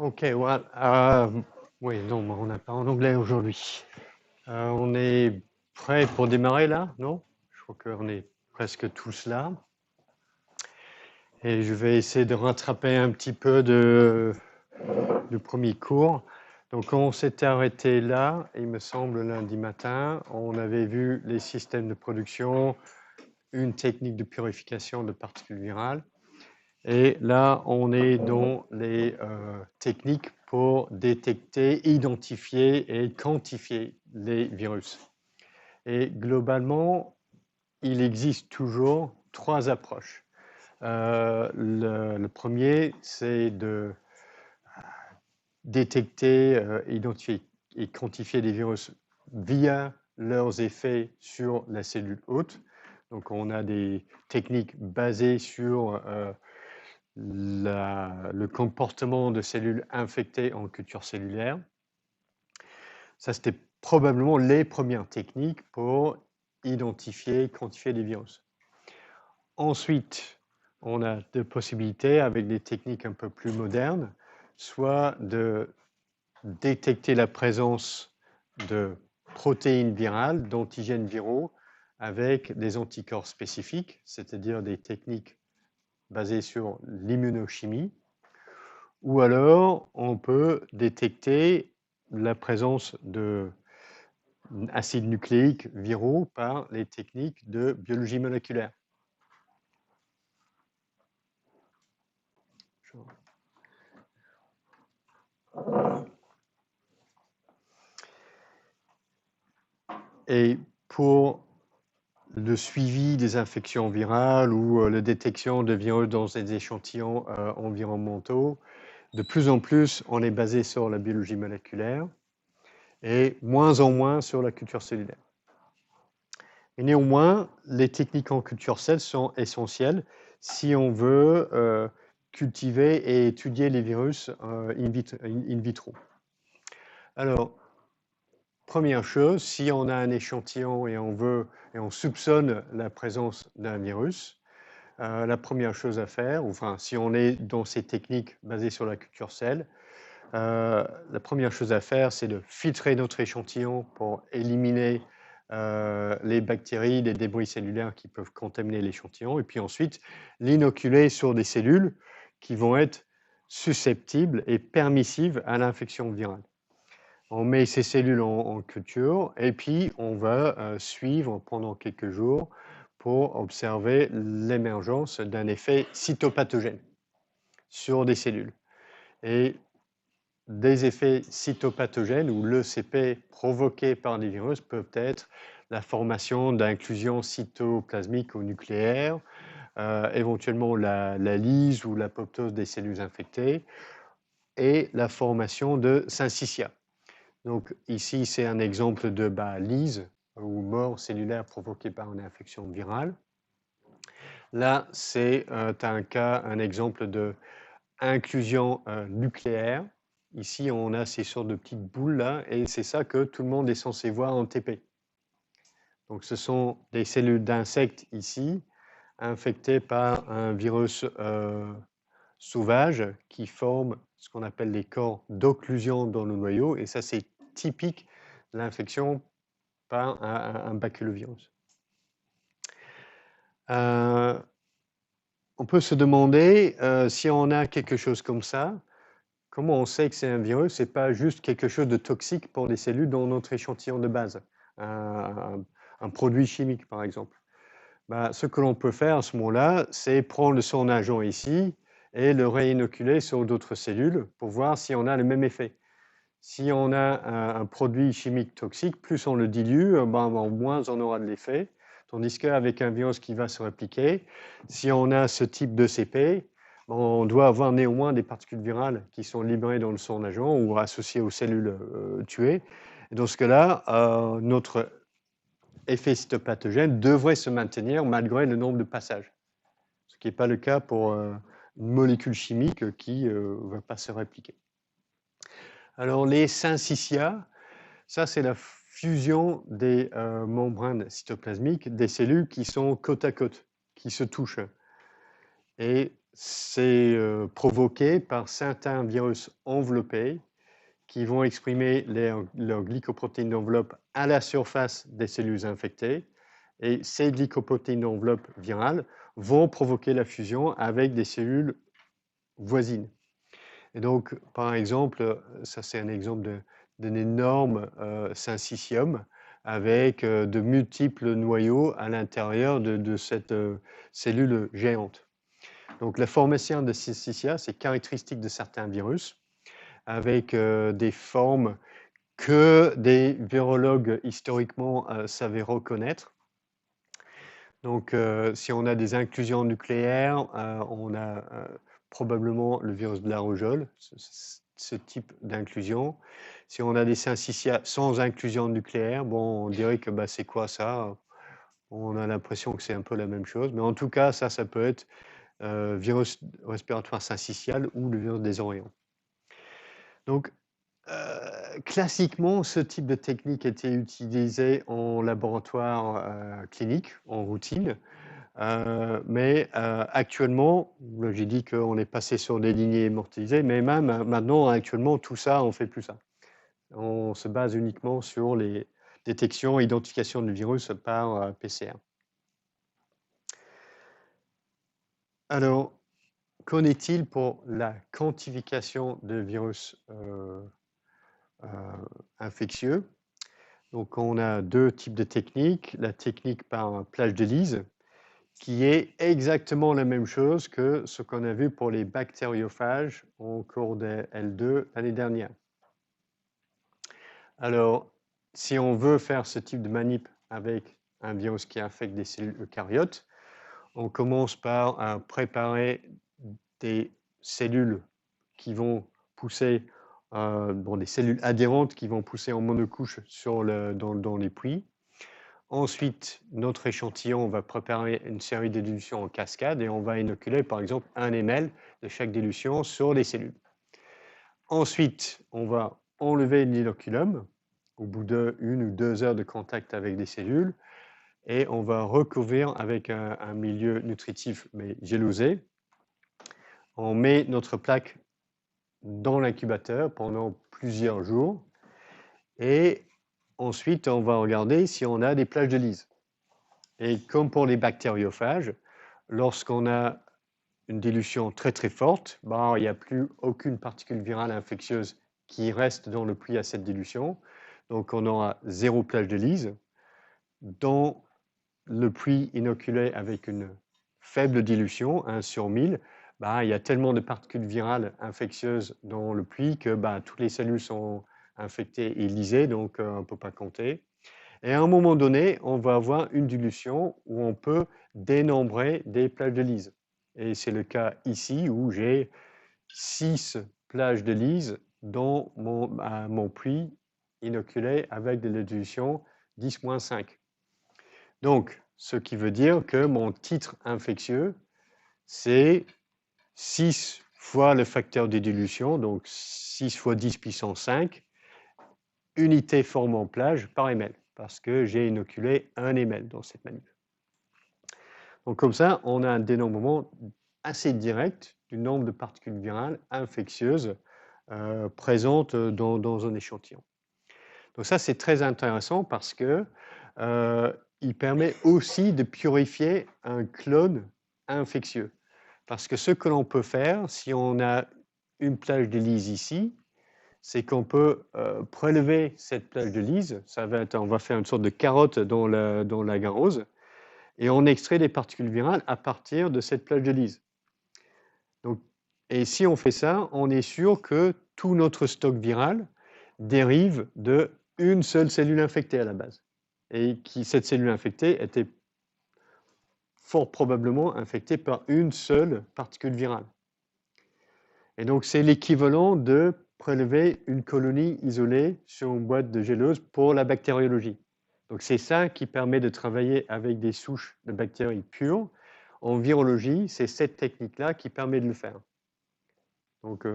Okay, well, oui, non, on n'a pas en anglais aujourd'hui. On est prêt pour démarrer là, non? Je crois qu'on est presque tous là. Et je vais essayer de rattraper un petit peu du premier cours. Donc, on s'était arrêté là, il me semble, lundi matin. On avait vu les systèmes de production, une technique de purification de particules virales. Et là, on est dans les techniques pour détecter, identifier et quantifier les virus. Et globalement, il existe toujours trois approches. Le premier, c'est de détecter, identifier et quantifier les virus via leurs effets sur la cellule hôte. Donc, on a des techniques basées sur le comportement de cellules infectées en culture cellulaire. Ça, c'était probablement les premières techniques pour identifier, quantifier les virus. Ensuite, on a deux possibilités avec des techniques un peu plus modernes, soit de détecter la présence de protéines virales, d'antigènes viraux, avec des anticorps spécifiques, c'est-à-dire des techniques basées sur l'immunochimie. Ou alors, on peut détecter la présence d'acides nucléiques viraux par les techniques de biologie moléculaire. Et pour le suivi des infections virales ou la détection de virus dans des échantillons environnementaux, de plus en plus, on est basé sur la biologie moléculaire et moins en moins sur la culture cellulaire. Et néanmoins, les techniques en culture cell sont essentielles si on veut cultiver et étudier les virus in vitro. Alors, première chose, si on a un échantillon et on soupçonne la présence d'un virus, la première chose à faire, enfin, si on est dans ces techniques basées sur la culture cell, la première chose à faire, c'est de filtrer notre échantillon pour éliminer les bactéries, les débris cellulaires qui peuvent contaminer l'échantillon, et puis ensuite l'inoculer sur des cellules qui vont être susceptibles et permissives à l'infection virale. On met ces cellules en culture et puis on va suivre pendant quelques jours pour observer l'émergence d'un effet cytopathogène sur des cellules. Et des effets cytopathogènes ou l'ECP provoqués par des virus peuvent être la formation d'inclusions cytoplasmiques ou nucléaires, éventuellement la lyse ou l'apoptose des cellules infectées et la formation de syncytia. Donc ici, c'est un exemple de lyse ou mort cellulaire provoquée par une infection virale. Là, c'est un exemple de inclusion nucléaire. Ici, on a ces sortes de petites boules là, et c'est ça que tout le monde est censé voir en TP. Donc, ce sont des cellules d'insectes ici, infectées par un virus sauvage qui forme ce qu'on appelle les corps d'occlusion dans le noyau, et ça, c'est typique de l'infection par un baculovirus. On peut se demander si on a quelque chose comme ça, comment on sait que c'est un virus? Ce n'est pas juste quelque chose de toxique pour les cellules dans notre échantillon de base, un produit chimique par exemple. Ce que l'on peut faire à ce moment-là, c'est prendre son agent ici et le réinoculer sur d'autres cellules pour voir si on a le même effet. Si on a un produit chimique toxique, plus on le dilue, moins on aura de l'effet. Tandis qu'avec un virus qui va se répliquer, si on a ce type de CP, on doit avoir néanmoins des particules virales qui sont libérées dans le son agent ou associées aux cellules tuées. Et dans ce cas-là, notre effet cytopathogène devrait se maintenir malgré le nombre de passages. Ce qui n'est pas le cas pour une molécule chimique qui ne va pas se répliquer. Alors, les syncytia, ça, c'est la fusion des membranes cytoplasmiques des cellules qui sont côte à côte, qui se touchent. Et c'est provoqué par certains virus enveloppés qui vont exprimer leurs glycoprotéines d'enveloppe à la surface des cellules infectées. Et ces glycoprotéines d'enveloppe virales vont provoquer la fusion avec des cellules voisines. Et donc, par exemple, ça c'est un exemple d'un énorme syncytium avec de multiples noyaux à l'intérieur de cette cellule géante. Donc, la formation de syncytia, c'est caractéristique de certains virus, avec des formes que des virologues historiquement savaient reconnaître. Donc, si on a des inclusions nucléaires, on a probablement le virus de la rougeole, ce type d'inclusion. Si on a des syncytia sans inclusion nucléaire, bon, on dirait que bah, c'est quoi ça? On a l'impression que c'est un peu la même chose, mais en tout cas, ça peut être virus respiratoire syncytial ou le virus des Orions. Donc, classiquement, ce type de technique était utilisé en laboratoire clinique, en routine. Mais actuellement, j'ai dit qu'on est passé sur des lignées immortalisées, mais même maintenant, actuellement, tout ça, on ne fait plus ça. On se base uniquement sur les détections et identifications du virus par PCR. Alors, qu'en est-il pour la quantification de virus infectieux? Donc, on a deux types de techniques. La technique par plage de Lise, qui est exactement la même chose que ce qu'on a vu pour les bactériophages au cours de L2 l'année dernière. Alors, si on veut faire ce type de manip avec un virus qui infecte des cellules eucaryotes, on commence par préparer des cellules qui vont pousser, des cellules adhérentes qui vont pousser en monocouche dans les puits. Ensuite, notre échantillon, on va préparer une série de dilutions en cascade et on va inoculer par exemple 1 ml de chaque dilution sur les cellules. Ensuite, on va enlever l'inoculum au bout d'1 ou 2 heures de contact avec des cellules et on va recouvrir avec un milieu nutritif mais gélosé. On met notre plaque dans l'incubateur pendant plusieurs jours et ensuite on va regarder si on a des plages de Lise. Et comme pour les bactériophages, lorsqu'on a une dilution très très forte, il n'y a plus aucune particule virale infectieuse qui reste dans le puits à cette dilution. Donc on aura 0 plage de Lise. Dans le puits inoculé avec une faible dilution, 1 sur 1000, il y a tellement de particules virales infectieuses dans le puits que toutes les cellules sont infectées et lysées, donc on ne peut pas compter. Et à un moment donné, on va avoir une dilution où on peut dénombrer des plages de Lise. Et c'est le cas ici où j'ai 6 plages de Lise dans mon puits inoculé avec de la dilution 10-5. Donc, ce qui veut dire que mon titre infectieux, c'est 6 fois le facteur de dilution, donc 6 fois 10 puissance 5, unités formant plage par ml, parce que j'ai inoculé 1 ml dans cette manip. Donc comme ça, on a un dénombrement assez direct du nombre de particules virales infectieuses présentes dans un échantillon. Donc ça, c'est très intéressant parce que il permet aussi de purifier un clone infectieux. Parce que ce que l'on peut faire, si on a une plage de Lise ici, c'est qu'on peut prélever cette plage de Lise, on va faire une sorte de carotte dans l'agarose, et on extrait des particules virales à partir de cette plage de Lise. Donc, et si on fait ça, on est sûr que tout notre stock viral dérive d'une seule cellule infectée à la base. Et cette cellule infectée était fort probablement infectée par une seule particule virale. Et donc, c'est l'équivalent de prélever une colonie isolée sur une boîte de gélose pour la bactériologie. Donc, c'est ça qui permet de travailler avec des souches de bactéries pures. En virologie, c'est cette technique-là qui permet de le faire. Donc,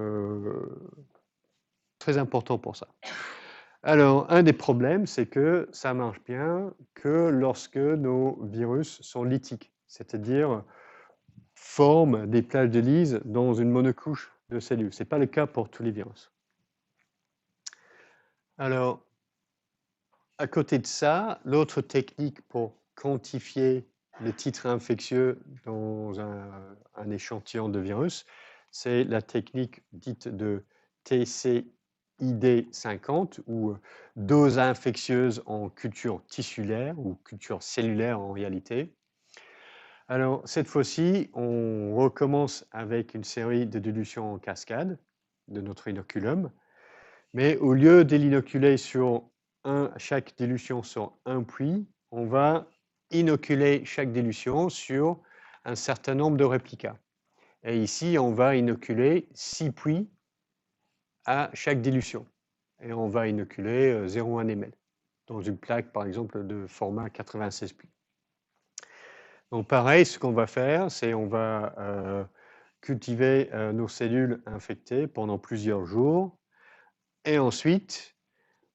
très important pour ça. Alors, un des problèmes, c'est que ça marche bien que lorsque nos virus sont lytiques, c'est-à-dire forment des plages de lyse dans une monocouche de cellules. Ce n'est pas le cas pour tous les virus. Alors, à côté de ça, l'autre technique pour quantifier le titre infectieux dans un échantillon de virus, c'est la technique dite de TCID50 ou dose infectieuse en culture tissulaire ou culture cellulaire en réalité. Alors, cette fois-ci, on recommence avec une série de dilutions en cascade de notre inoculum, mais au lieu de l'inoculer sur chaque dilution sur un puits, on va inoculer chaque dilution sur un certain nombre de réplicas. Et ici, on va inoculer 6 puits à chaque dilution. Et on va inoculer 0,1 ml dans une plaque, par exemple, de format 96 puits. Donc pareil, ce qu'on va faire, c'est on va cultiver nos cellules infectées pendant plusieurs jours. Et ensuite,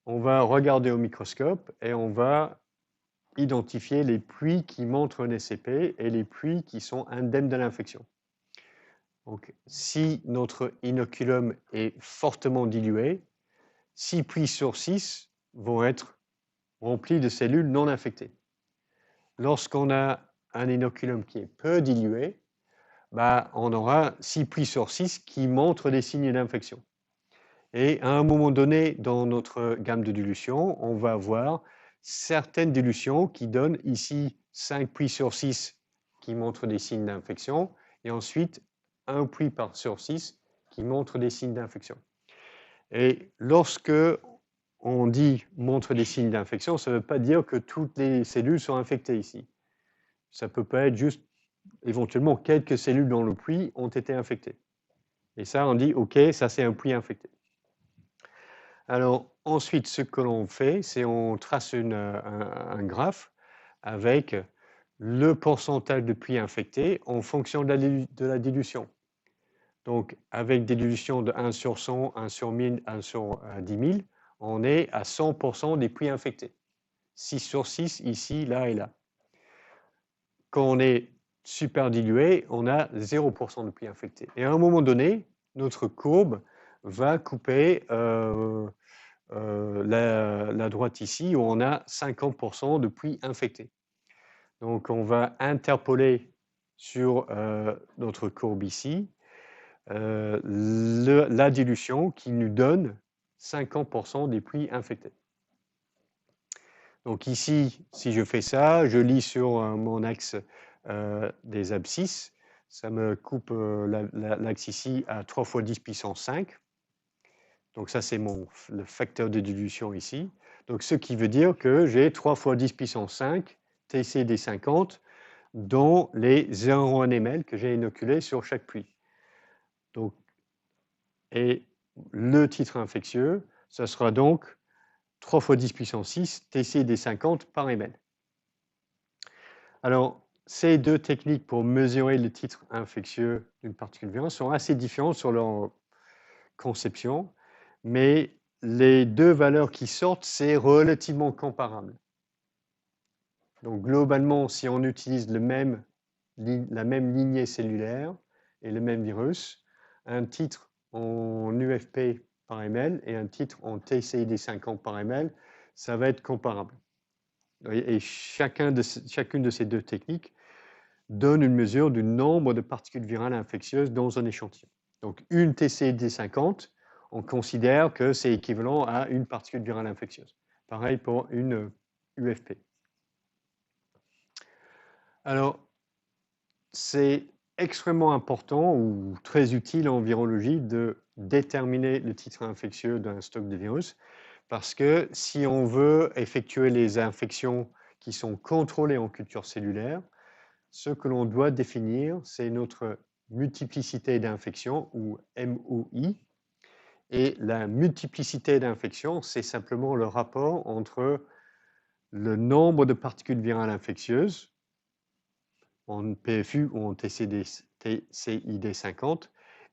on va regarder au microscope et on va identifier les puits qui montrent un SCP et les puits qui sont indemnes de l'infection. Donc, si notre inoculum est fortement dilué, 6 puits sur 6 vont être remplis de cellules non infectées. Lorsqu'on a un inoculum qui est peu dilué, on aura 6 puits sur 6 qui montrent des signes d'infection. Et à un moment donné, dans notre gamme de dilution, on va avoir certaines dilutions qui donnent ici 5 puits sur 6 qui montrent des signes d'infection, et ensuite 1 puits sur 6 qui montrent des signes d'infection. Et lorsque on dit montre des signes d'infection, ça ne veut pas dire que toutes les cellules sont infectées ici. Ça peut pas être juste éventuellement quelques cellules dans le puits ont été infectées. Et ça, on dit, OK, ça c'est un puits infecté. Alors ensuite, ce que l'on fait, c'est on trace un graphe avec le pourcentage de puits infectés en fonction de la dilution. Donc avec des dilutions de 1 sur 100, 1 sur 1000, 1 sur 10 000, on est à 100% des puits infectés. 6 sur 6 ici, là et là. Quand on est super dilué, on a 0% de puits infectés. Et à un moment donné, notre courbe va couper la droite ici où on a 50% de puits infectés. Donc on va interpoler sur notre courbe ici la dilution qui nous donne 50% des puits infectés. Donc ici, si je fais ça, je lis sur mon axe des abscisses, ça me coupe l'axe ici à 3 fois 10 puissance 5. Donc ça, c'est le facteur de dilution ici. Donc ce qui veut dire que j'ai 3 fois 10 puissance 5 TCD50 dans les 0,1 ml que j'ai inoculé sur chaque puits. Donc, et le titre infectieux, ça sera donc 3 fois 10 puissance 6 TCD50 par ml. Alors, ces deux techniques pour mesurer le titre infectieux d'une particule virale sont assez différentes sur leur conception, mais les deux valeurs qui sortent, c'est relativement comparable. Donc globalement, si on utilise la même lignée cellulaire et le même virus, un titre en UFP par ml et un titre en TCID50 par ml, ça va être comparable. Et chacune de ces deux techniques donne une mesure du nombre de particules virales infectieuses dans un échantillon. Donc une TCID50, on considère que c'est équivalent à une particule virale infectieuse. Pareil pour une UFP. Alors, c'est extrêmement important ou très utile en virologie de déterminer le titre infectieux d'un stock de virus parce que si on veut effectuer les infections qui sont contrôlées en culture cellulaire, ce que l'on doit définir, c'est notre multiplicité d'infections ou MOI. Et la multiplicité d'infections, c'est simplement le rapport entre le nombre de particules virales infectieuses en PFU ou en TCID50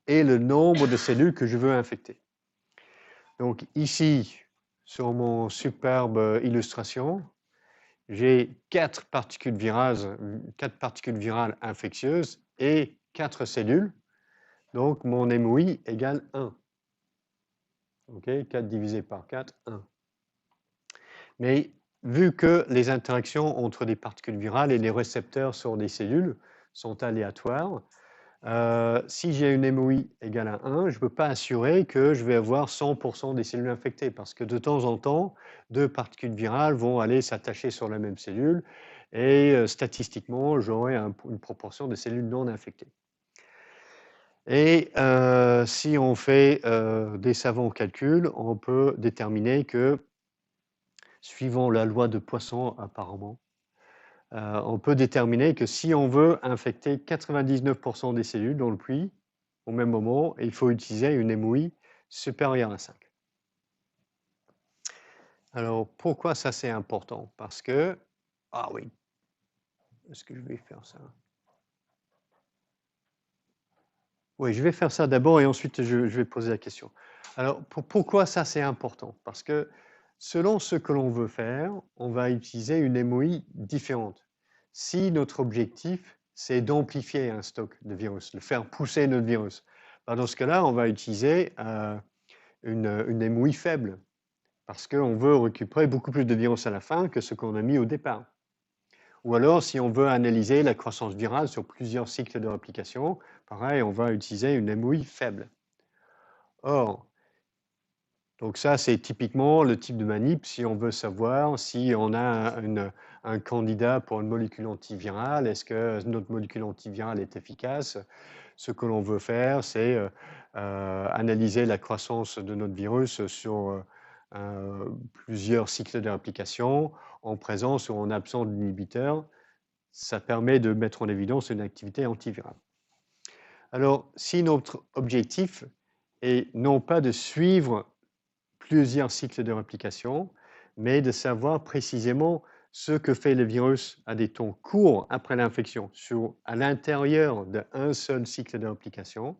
et le nombre de cellules que je veux infecter. Donc ici, sur mon superbe illustration, j'ai 4 particules virales infectieuses et 4 cellules, donc mon MOI égale 1. Ok, 4 divisé par 4, 1. Mais vu que les interactions entre des particules virales et les récepteurs sur des cellules sont aléatoires, si j'ai une MOI égale à 1, je ne peux pas assurer que je vais avoir 100% des cellules infectées parce que de temps en temps, deux particules virales vont aller s'attacher sur la même cellule et statistiquement, j'aurai une proportion de cellules non infectées. Et si on fait des savants calculs, on peut déterminer que, suivant la loi de Poisson apparemment, on peut déterminer que si on veut infecter 99% des cellules dans le puits, au même moment, il faut utiliser une MOI supérieure à 5. Alors, pourquoi ça c'est important? Parce que, ah oui, est-ce que je vais faire ça? Oui, je vais faire ça d'abord et ensuite je vais poser la question. Alors, pourquoi ça c'est important? Parce que selon ce que l'on veut faire, on va utiliser une MOI différente. Si notre objectif, c'est d'amplifier un stock de virus, de faire pousser notre virus, dans ce cas-là, on va utiliser une MOI faible parce qu'on veut récupérer beaucoup plus de virus à la fin que ce qu'on a mis au départ. Ou alors, si on veut analyser la croissance virale sur plusieurs cycles de réplication, pareil, on va utiliser une MOI faible. Or, donc ça, c'est typiquement le type de manip si on veut savoir si on a un candidat pour une molécule antivirale, est-ce que notre molécule antivirale est efficace? Ce que l'on veut faire, c'est analyser la croissance de notre virus sur plusieurs cycles de réplication en présence ou en absence d'inhibiteurs. Ça permet de mettre en évidence une activité antivirale. Alors, si notre objectif est non pas de suivre plusieurs cycles de réplication, mais de savoir précisément ce que fait le virus à des temps courts après l'infection, à l'intérieur d'un seul cycle de réplication,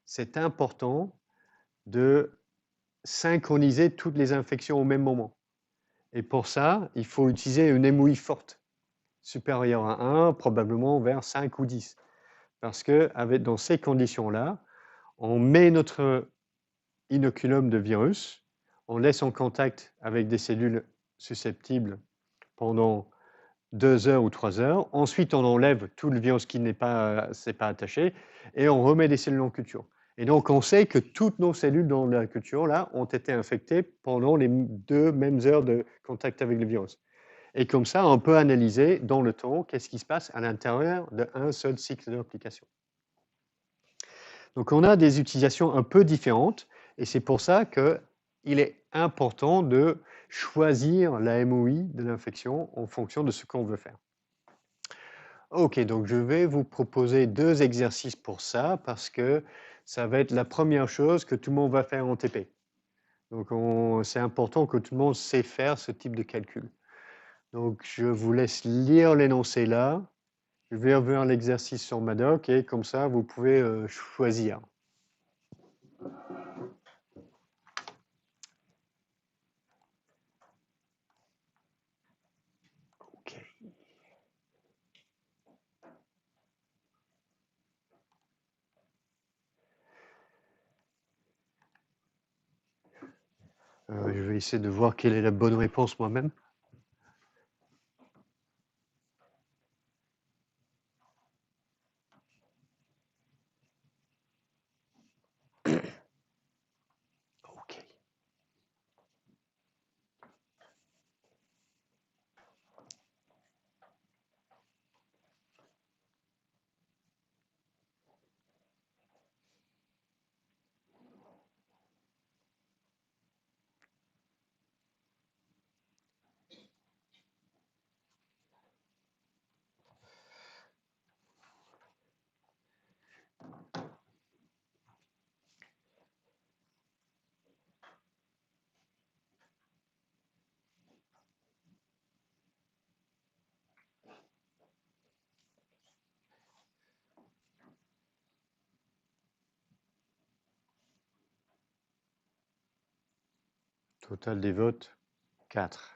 c'est important de synchroniser toutes les infections au même moment. Et pour ça, il faut utiliser une MOI forte, supérieure à 1, probablement vers 5 ou 10. Parce que dans ces conditions-là, on met notre inoculum de virus, on laisse en contact avec des cellules susceptibles pendant 2 heures ou 3 heures. Ensuite, on enlève tout le virus qui s'est pas attaché et on remet des cellules en culture. Et donc, on sait que toutes nos cellules dans la culture là ont été infectées pendant les 2 mêmes heures de contact avec le virus. Et comme ça, on peut analyser dans le temps qu'est-ce qui se passe à l'intérieur d'un seul cycle de réplication. Donc, on a des utilisations un peu différentes et c'est pour ça qu'il est important de choisir la MOI de l'infection en fonction de ce qu'on veut faire. Ok, donc je vais vous proposer 2 exercices pour ça parce que ça va être la première chose que tout le monde va faire en TP. Donc, c'est important que tout le monde sait faire ce type de calcul. Donc, je vous laisse lire l'énoncé là. Je vais ouvrir l'exercice sur ma doc et comme ça, vous pouvez choisir. Ok. Je vais essayer de voir quelle est la bonne réponse moi-même. Ok. Total des votes, 4.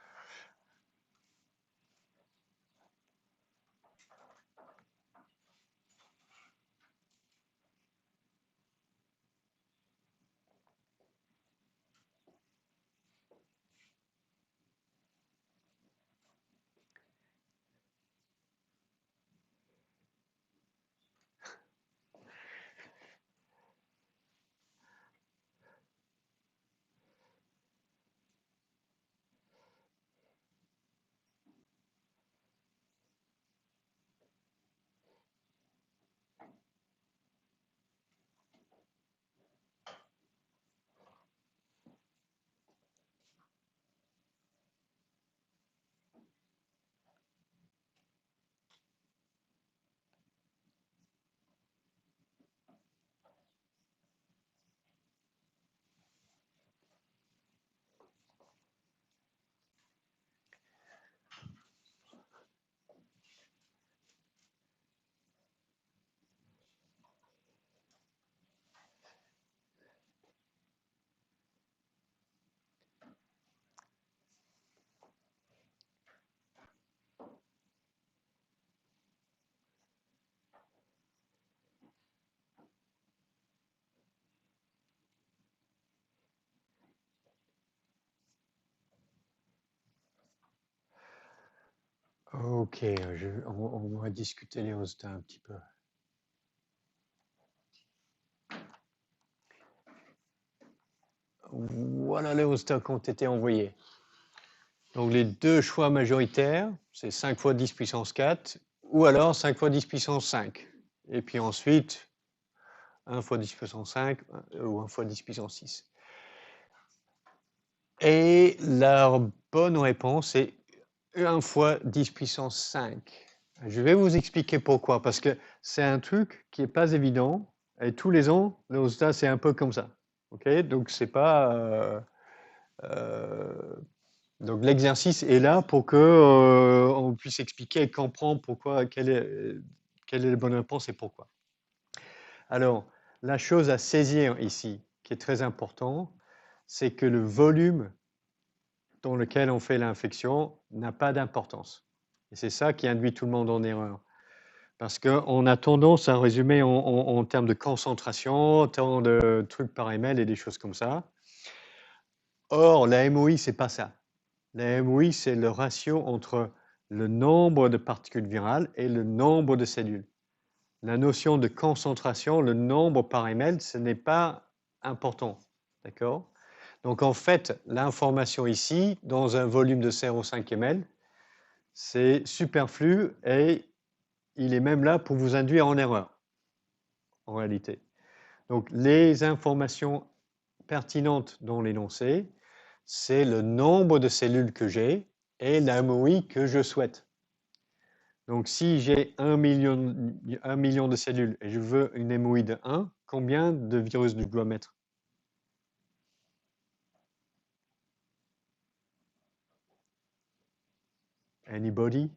Ok, on va discuter les résultats un petit peu. Voilà les résultats qui ont été envoyés. Donc les deux choix majoritaires, c'est 5 fois 10 puissance 4 ou alors 5 fois 10 puissance 5. Et puis ensuite, 1 fois 10 puissance 5 ou 1 fois 10 puissance 6. Et la bonne réponse est 1 fois 10 puissance 5. Je vais vous expliquer pourquoi, parce que c'est un truc qui n'est pas évident, et tous les ans, le résultat, c'est un peu comme ça. Okay, donc, c'est pas... donc, l'exercice est là pour que on puisse expliquer et comprendre pourquoi, quelle est la bonne réponse et pourquoi. Alors, la chose à saisir ici, qui est très important, c'est que le volume dans lequel on fait l'infection n'a pas d'importance. Et c'est ça qui induit tout le monde en erreur. Parce qu'on a tendance à résumer en termes de concentration, tant de trucs par ml et des choses comme ça. Or, la MOI, c'est pas ça. La MOI, c'est le ratio entre le nombre de particules virales et le nombre de cellules. La notion de concentration, le nombre par ml, ce n'est pas important. D'accord? Donc, en fait, l'information ici, dans un volume de 0,5 ml, c'est superflu et il est même là pour vous induire en erreur, en réalité. Donc, les informations pertinentes dans l'énoncé, c'est le nombre de cellules que j'ai et la MOI que je souhaite. Donc, si j'ai 1 million de cellules et je veux une MOI de 1, combien de virus je dois mettre? Anybody?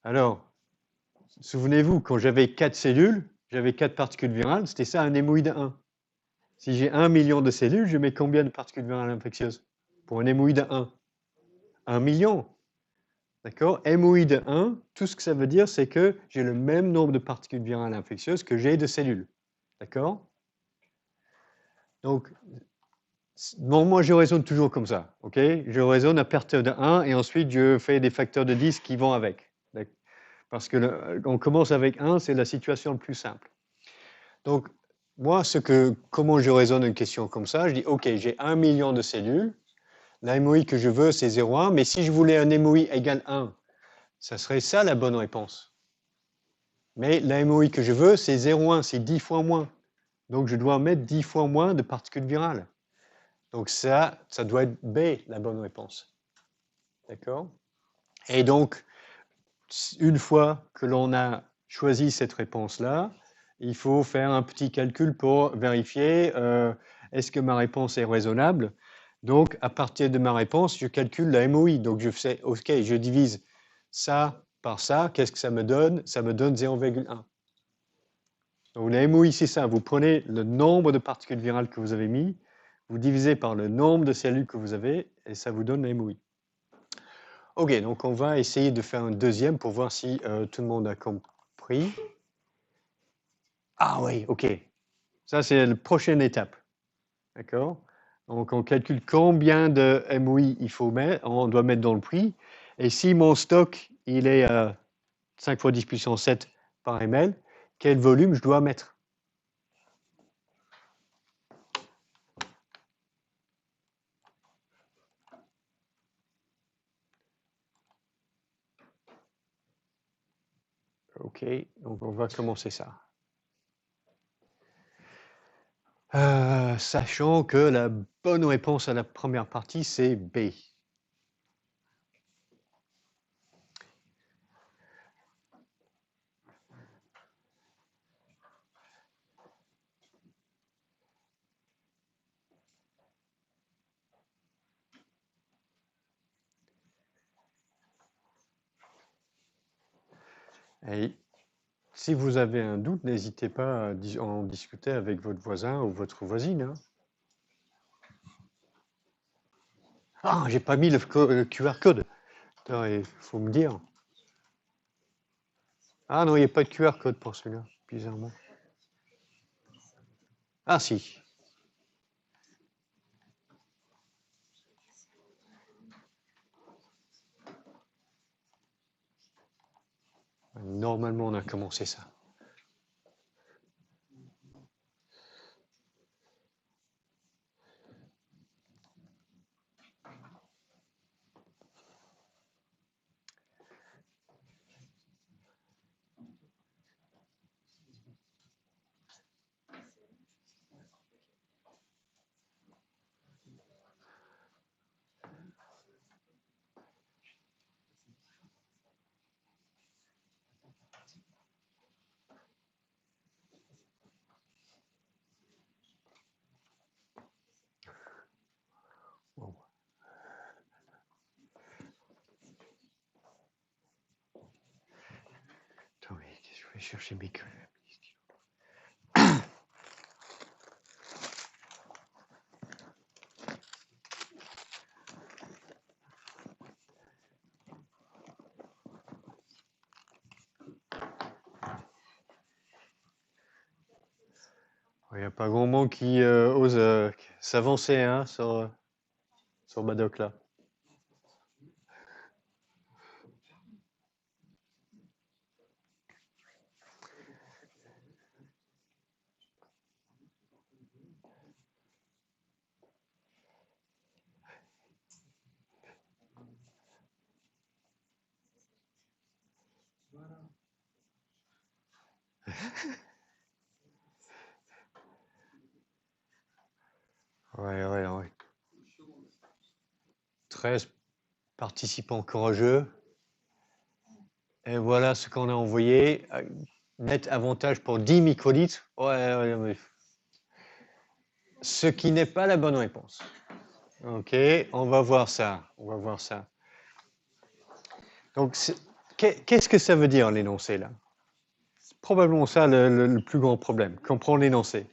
Alors, souvenez-vous, quand j'avais 4 cellules, j'avais 4 particules virales, c'était ça un MOI de 1. Si j'ai 1 million de cellules, je mets combien de particules virales infectieuses? Pour un MOI de 1? 1 million. D'accord? MOI de 1, tout ce que ça veut dire, c'est que j'ai le même nombre de particules virales infectieuses que j'ai de cellules. D'accord? Donc, bon, moi, je raisonne toujours comme ça. OK? Je raisonne à partir de 1 et ensuite, je fais des facteurs de 10 qui vont avec. Parce que on commence avec 1, c'est la situation la plus simple. Donc, moi, comment je raisonne une question comme ça, je dis, OK, j'ai 1 million de cellules. La MOI que je veux, c'est 0,1. Mais si je voulais un MOI égale 1, ça serait ça la bonne réponse. Mais la MOI que je veux, c'est 0,1, c'est 10 fois moins. Donc, je dois mettre 10 fois moins de particules virales. Donc, ça doit être B, la bonne réponse. D'accord? Et donc, une fois que l'on a choisi cette réponse-là, il faut faire un petit calcul pour vérifier est-ce que ma réponse est raisonnable. Donc, à partir de ma réponse, je calcule la MOI. Donc, je fais, OK, je divise ça par ça. Qu'est-ce que ça me donne? Ça me donne 0,1. Donc, la MOI, c'est ça. Vous prenez le nombre de particules virales que vous avez mis, vous divisez par le nombre de cellules que vous avez, et ça vous donne la MOI. OK, donc on va essayer de faire un deuxième pour voir si tout le monde a compris. Ah oui, OK. Ça, c'est la prochaine étape. D'accord? Donc, on calcule combien de MOI il faut mettre, on doit mettre dans le prix. Et si mon stock, il est 5 fois 10 puissance 7 par ml, quel volume je dois mettre? OK, donc on va commencer ça. Sachant que la bonne réponse à la première partie, c'est B. Et si vous avez un doute, n'hésitez pas à en discuter avec votre voisin ou votre voisine. Hein. Ah, j'ai pas mis le QR code. Il faut me dire. Ah non, il n'y a pas de QR code pour celui-là, bizarrement. Ah si. commencer ça. Bon. Attendez, je vais chercher mes queues. Il n'y a pas grand monde qui ose s'avancer hein, sur Madoc là. Ouais. 13 participants courageux. Et voilà ce qu'on a envoyé. Net avantage pour 10 microlitres. Ouais. Ce qui n'est pas la bonne réponse. Ok, on va voir ça. Donc, qu'est-ce que ça veut dire l'énoncé là? C'est probablement ça le plus grand problème. Comprendre l'énoncé.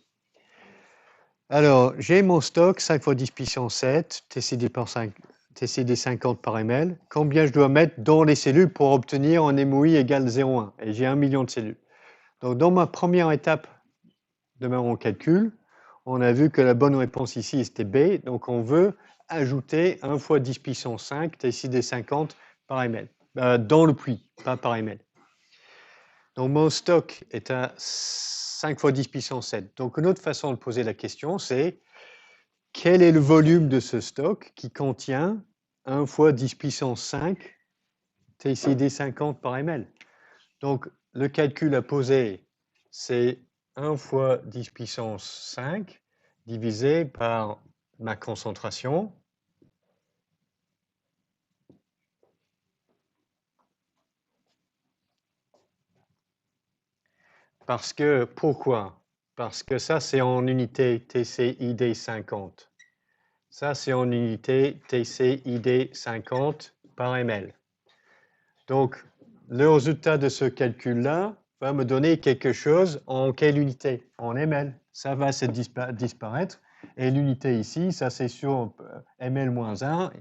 Alors, j'ai mon stock 5 fois 10 puissance 7, TCD 50 par ml. Combien je dois mettre dans les cellules pour obtenir un MOI égale 0,1? Et j'ai 1 million de cellules. Donc, dans ma première étape de mon calcul, on a vu que la bonne réponse ici, c'était B. Donc, on veut ajouter 1 fois 10 puissance 5, TCD 50 par ml. Dans le puits, pas par ml. Donc, mon stock est à 5 fois 10 puissance 7. Donc, une autre façon de poser la question, c'est quel est le volume de ce stock qui contient 1 fois 10 puissance 5 TCD 50 par ml? Donc, le calcul à poser, c'est 1 fois 10 puissance 5 divisé par ma concentration. Parce que, pourquoi? Parce que ça, c'est en unité TCID 50. Ça, c'est en unité TCID 50 par ml. Donc, le résultat de ce calcul-là va me donner quelque chose en quelle unité? En ml. Ça va se disparaître. Et l'unité ici, ça c'est sur ml-1.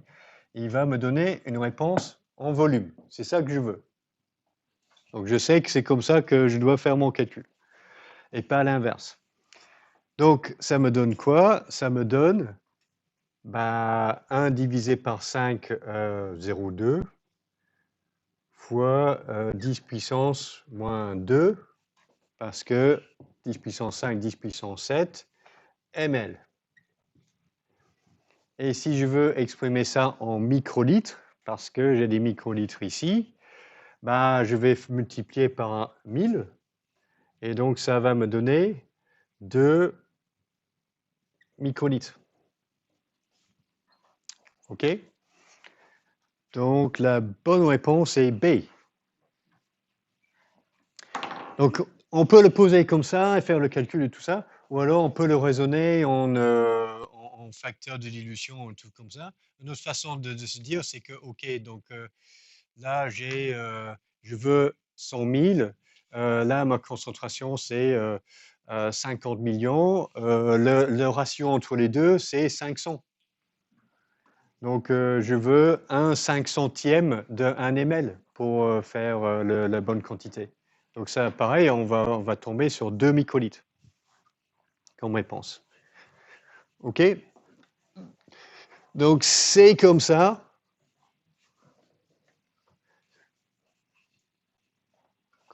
Il va me donner une réponse en volume. C'est ça que je veux. Donc, je sais que c'est comme ça que je dois faire mon calcul. Et pas l'inverse. Donc, ça me donne quoi? Ça me donne 1 divisé par 5, 0,2 fois 10 puissance moins 2, parce que 10 puissance 5, 10 puissance 7, ml. Et si je veux exprimer ça en microlitres, parce que j'ai des microlitres ici, je vais multiplier par 1000, et donc ça va me donner 2 microlitres. OK? Donc la bonne réponse est B. Donc on peut le poser comme ça et faire le calcul et tout ça, ou alors on peut le raisonner en facteur de dilution ou un truc comme ça. Une autre façon de se dire, c'est que, OK, donc là, je veux 100 000. Là, ma concentration, c'est 50 millions. Le ratio entre les deux, c'est 500. Donc, je veux un 500e de 1 ml pour faire la bonne quantité. Donc, ça, pareil, on va tomber sur 2 microlitres comme réponse. OK? Donc, c'est comme ça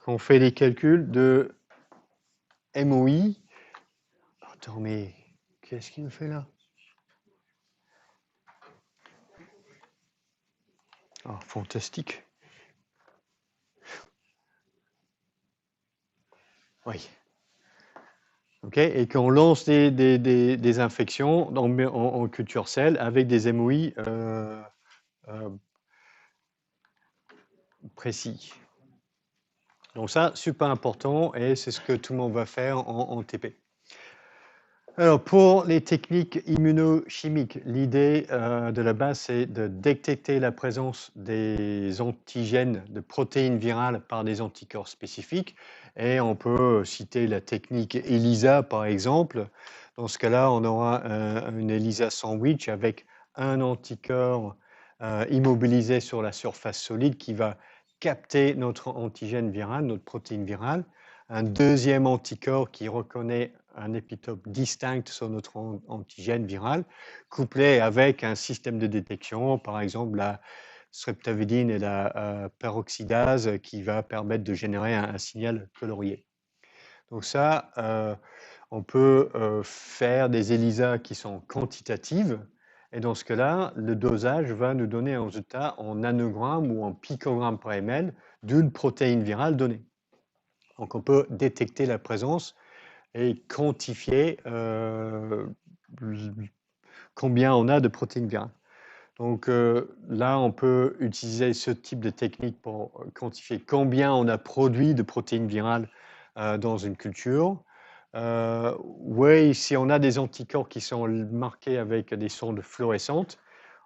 qu'on fait les calculs de MOI. Attends, mais qu'est-ce qu'il me fait là? Ah, fantastique. Oui. OK, et qu'on lance des infections en culture cell avec des MOI précis. Donc ça, super important, et c'est ce que tout le monde va faire en TP. Alors, pour les techniques immunochimiques, l'idée de la base, c'est de détecter la présence des antigènes de protéines virales par des anticorps spécifiques. Et on peut citer la technique ELISA, par exemple. Dans ce cas-là, on aura une ELISA sandwich avec un anticorps immobilisé sur la surface solide qui va capter notre antigène viral, notre protéine virale. Un deuxième anticorps qui reconnaît un épitope distinct sur notre antigène viral, couplé avec un système de détection, par exemple la streptavidine et la peroxydase, qui va permettre de générer un signal colorié. Donc ça, on peut faire des ELISA qui sont quantitatives, et dans ce cas-là, le dosage va nous donner un résultat en nanogrammes ou en picogrammes par ml d'une protéine virale donnée. Donc on peut détecter la présence et quantifier combien on a de protéines virales. Donc là, on peut utiliser ce type de technique pour quantifier combien on a produit de protéines virales dans une culture. Oui, si on a des anticorps qui sont marqués avec des sondes fluorescentes,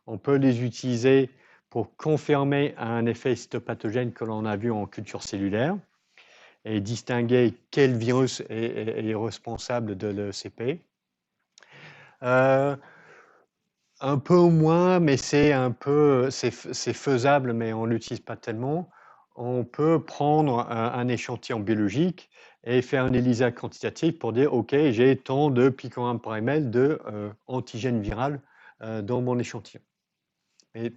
on peut les utiliser pour confirmer un effet cytopathogène que l'on a vu en culture cellulaire et distinguer quel virus est responsable de l'ECP. Un peu moins, mais c'est faisable, mais on ne l'utilise pas tellement. On peut prendre un échantillon biologique et faire une ELISA quantitative pour dire, OK, j'ai tant de picogrammes par ml de antigène viral dans mon échantillon. Mais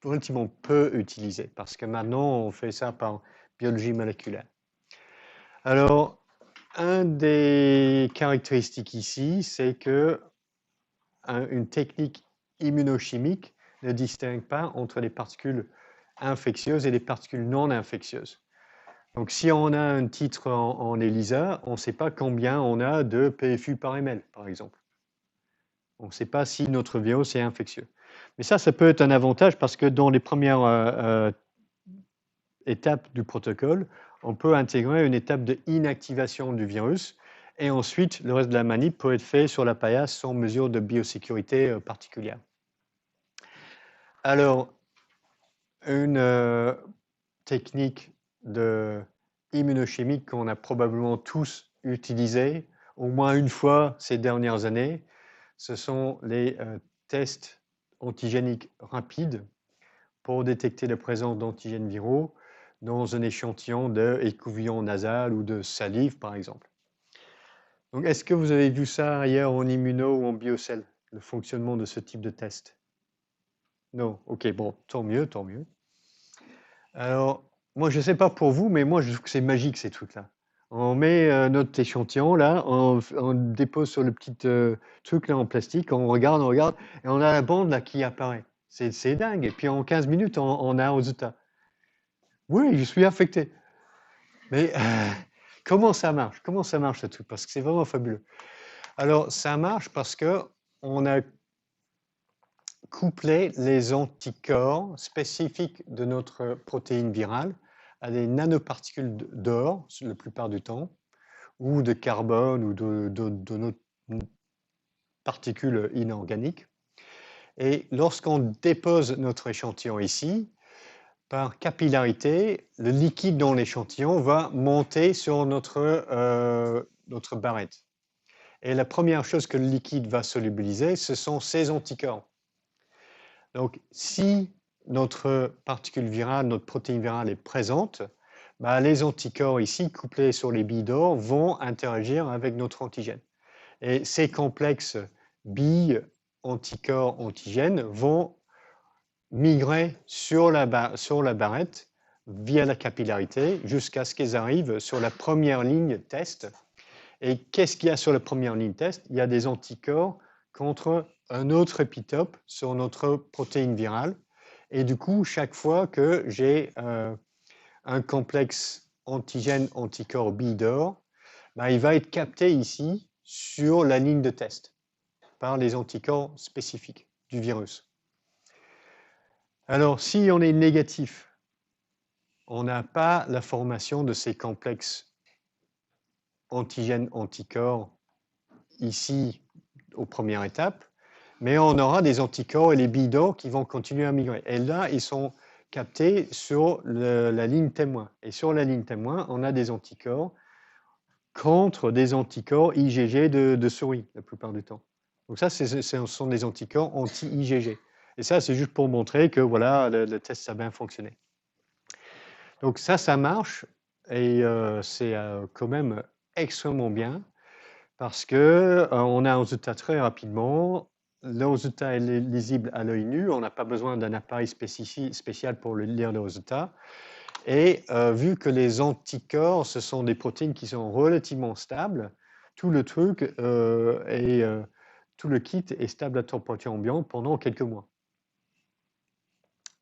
relativement peu utilisé, parce que maintenant, on fait ça par biologie moléculaire. Alors, une des caractéristiques ici, c'est que une technique immunochimique ne distingue pas entre les particules infectieuses et les particules non infectieuses. Donc, si on a un titre en ELISA, on ne sait pas combien on a de PFU par ml, par exemple. On ne sait pas si notre virus est infectieux. Mais ça peut être un avantage parce que dans les premières étapes du protocole, on peut intégrer une étape de inactivation du virus, et ensuite, le reste de la manip peut être fait sur la paillasse sans mesure de biosécurité particulière. Alors, une technique de immunochimique qu'on a probablement tous utilisée au moins une fois ces dernières années, ce sont les tests antigéniques rapides pour détecter la présence d'antigènes viraux dans un échantillon d'écouvillon nasal ou de salive, par exemple. Donc, est-ce que vous avez vu ça ailleurs en immuno ou en biocell, le fonctionnement de ce type de test? Non, ok, bon, tant mieux, tant mieux. Alors, moi, je ne sais pas pour vous, mais moi, je trouve que c'est magique, ces trucs-là. On met notre échantillon, là, on dépose sur le petit truc, là, en plastique, on regarde, et on a la bande, là, qui apparaît. C'est dingue. Et puis, en 15 minutes, on a un résultat. Oui, je suis affecté. Mais comment ça marche? Comment ça marche, ce truc? Parce que c'est vraiment fabuleux. Alors, ça marche parce qu'on a couplé les anticorps spécifiques de notre protéine virale à des nanoparticules d'or, la plupart du temps, ou de carbone, ou d'autres particules inorganiques. Et lorsqu'on dépose notre échantillon ici, par capillarité, le liquide dans l'échantillon va monter sur notre barrette. Et la première chose que le liquide va solubiliser, ce sont ces anticorps. Donc, si notre particule virale, notre protéine virale est présente, les anticorps ici, couplés sur les billes d'or, vont interagir avec notre antigène. Et ces complexes billes, anticorps, antigènes vont migrer sur la barrette via la capillarité jusqu'à ce qu'ils arrivent sur la première ligne test. Et qu'est-ce qu'il y a sur la première ligne test? Il y a des anticorps contre un autre épitope sur notre protéine virale. Et du coup, chaque fois que j'ai un complexe antigène-anticorps BIDOR, ben, il va être capté ici sur la ligne de test par les anticorps spécifiques du virus. Alors, si on est négatif, on n'a pas la formation de ces complexes antigènes-anticorps ici aux premières étapes, mais on aura des anticorps et les BIDOR qui vont continuer à migrer. Et là, ils sont captés sur la ligne témoin. Et sur la ligne témoin, on a des anticorps contre des anticorps IgG de souris, la plupart du temps. Donc ça, ce sont des anticorps anti-IgG. Et ça, c'est juste pour montrer que voilà, le test a bien fonctionné. Donc ça marche, et c'est quand même extrêmement bien, parce qu'on a un résultat très rapidement. Le résultat est lisible à l'œil nu, on n'a pas besoin d'un appareil spécial pour lire le résultat. Et vu que les anticorps, ce sont des protéines qui sont relativement stables, tout le truc tout le kit est stable à température ambiante pendant quelques mois.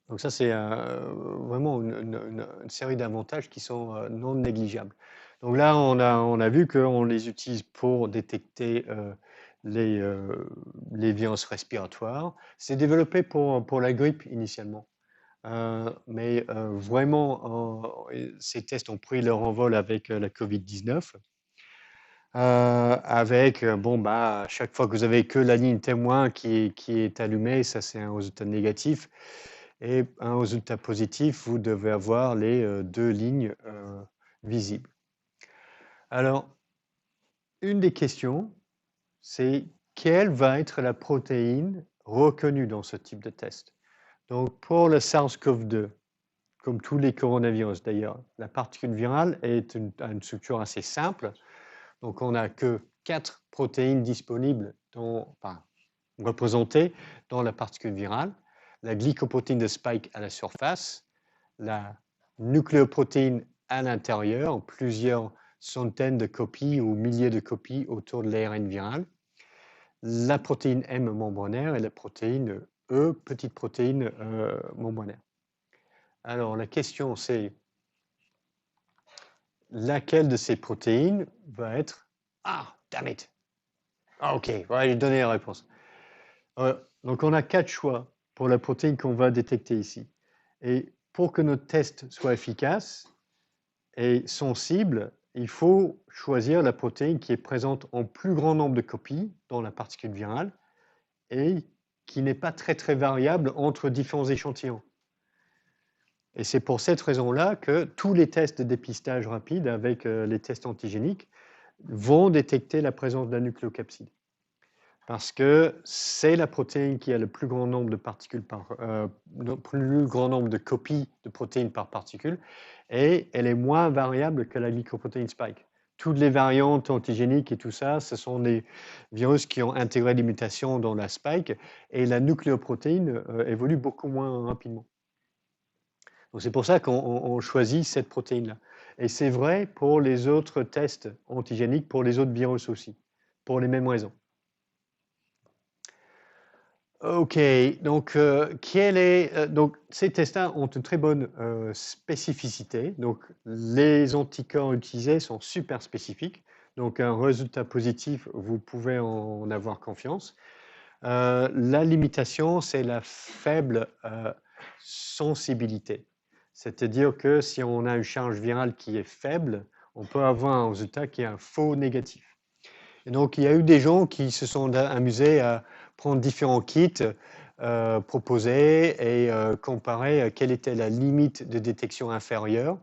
Donc ça, c'est vraiment une série d'avantages qui sont non négligeables. Donc là, on a vu qu'on les utilise pour détecter les virus respiratoires. C'est développé pour la grippe initialement. Mais vraiment, ces tests ont pris leur envol avec la Covid-19. À chaque fois que vous avez que la ligne témoin qui est allumée, ça c'est un résultat négatif. Et un résultat positif, vous devez avoir les deux lignes visibles. Alors, une des questions, c'est quelle va être la protéine reconnue dans ce type de test? Donc, pour le SARS-CoV-2, comme tous les coronavirus d'ailleurs, la particule virale a une structure assez simple. Donc, on n'a que 4 protéines disponibles, représentées dans la particule virale. La glycoprotéine de spike à la surface, la nucléoprotéine à l'intérieur, plusieurs centaines de copies ou milliers de copies autour de l'ARN viral, la protéine M membranaire et la protéine E, petite protéine membranaire. Alors la question c'est laquelle de ces protéines va être... Ah, damn it! Ah, ok, voilà, j'ai donné la réponse. Donc on a 4 choix pour la protéine qu'on va détecter ici. Et pour que notre test soit efficace et sensible, il faut choisir la protéine qui est présente en plus grand nombre de copies dans la particule virale et qui n'est pas très très variable entre différents échantillons. Et c'est pour cette raison-là que tous les tests de dépistage rapide avec les tests antigéniques vont détecter la présence d'un nucléocapside. Parce que c'est la protéine qui a le plus grand nombre de particules le plus grand nombre de copies de protéines par particule, et elle est moins variable que la glycoprotéine spike. Toutes les variantes antigéniques et tout ça, ce sont des virus qui ont intégré des mutations dans la spike, et la nucléoprotéine évolue beaucoup moins rapidement. Donc c'est pour ça qu'on choisit cette protéine-là. Et c'est vrai pour les autres tests antigéniques, pour les autres virus aussi, pour les mêmes raisons. Ok, donc, donc ces tests-là ont une très bonne spécificité. Donc les anticorps utilisés sont super spécifiques. Donc un résultat positif, vous pouvez en avoir confiance. La limitation, c'est la faible sensibilité. C'est-à-dire que si on a une charge virale qui est faible, on peut avoir un résultat qui est un faux négatif. Et donc, il y a eu des gens qui se sont amusés à prendre différents kits proposés et comparer quelle était la limite de détection inférieure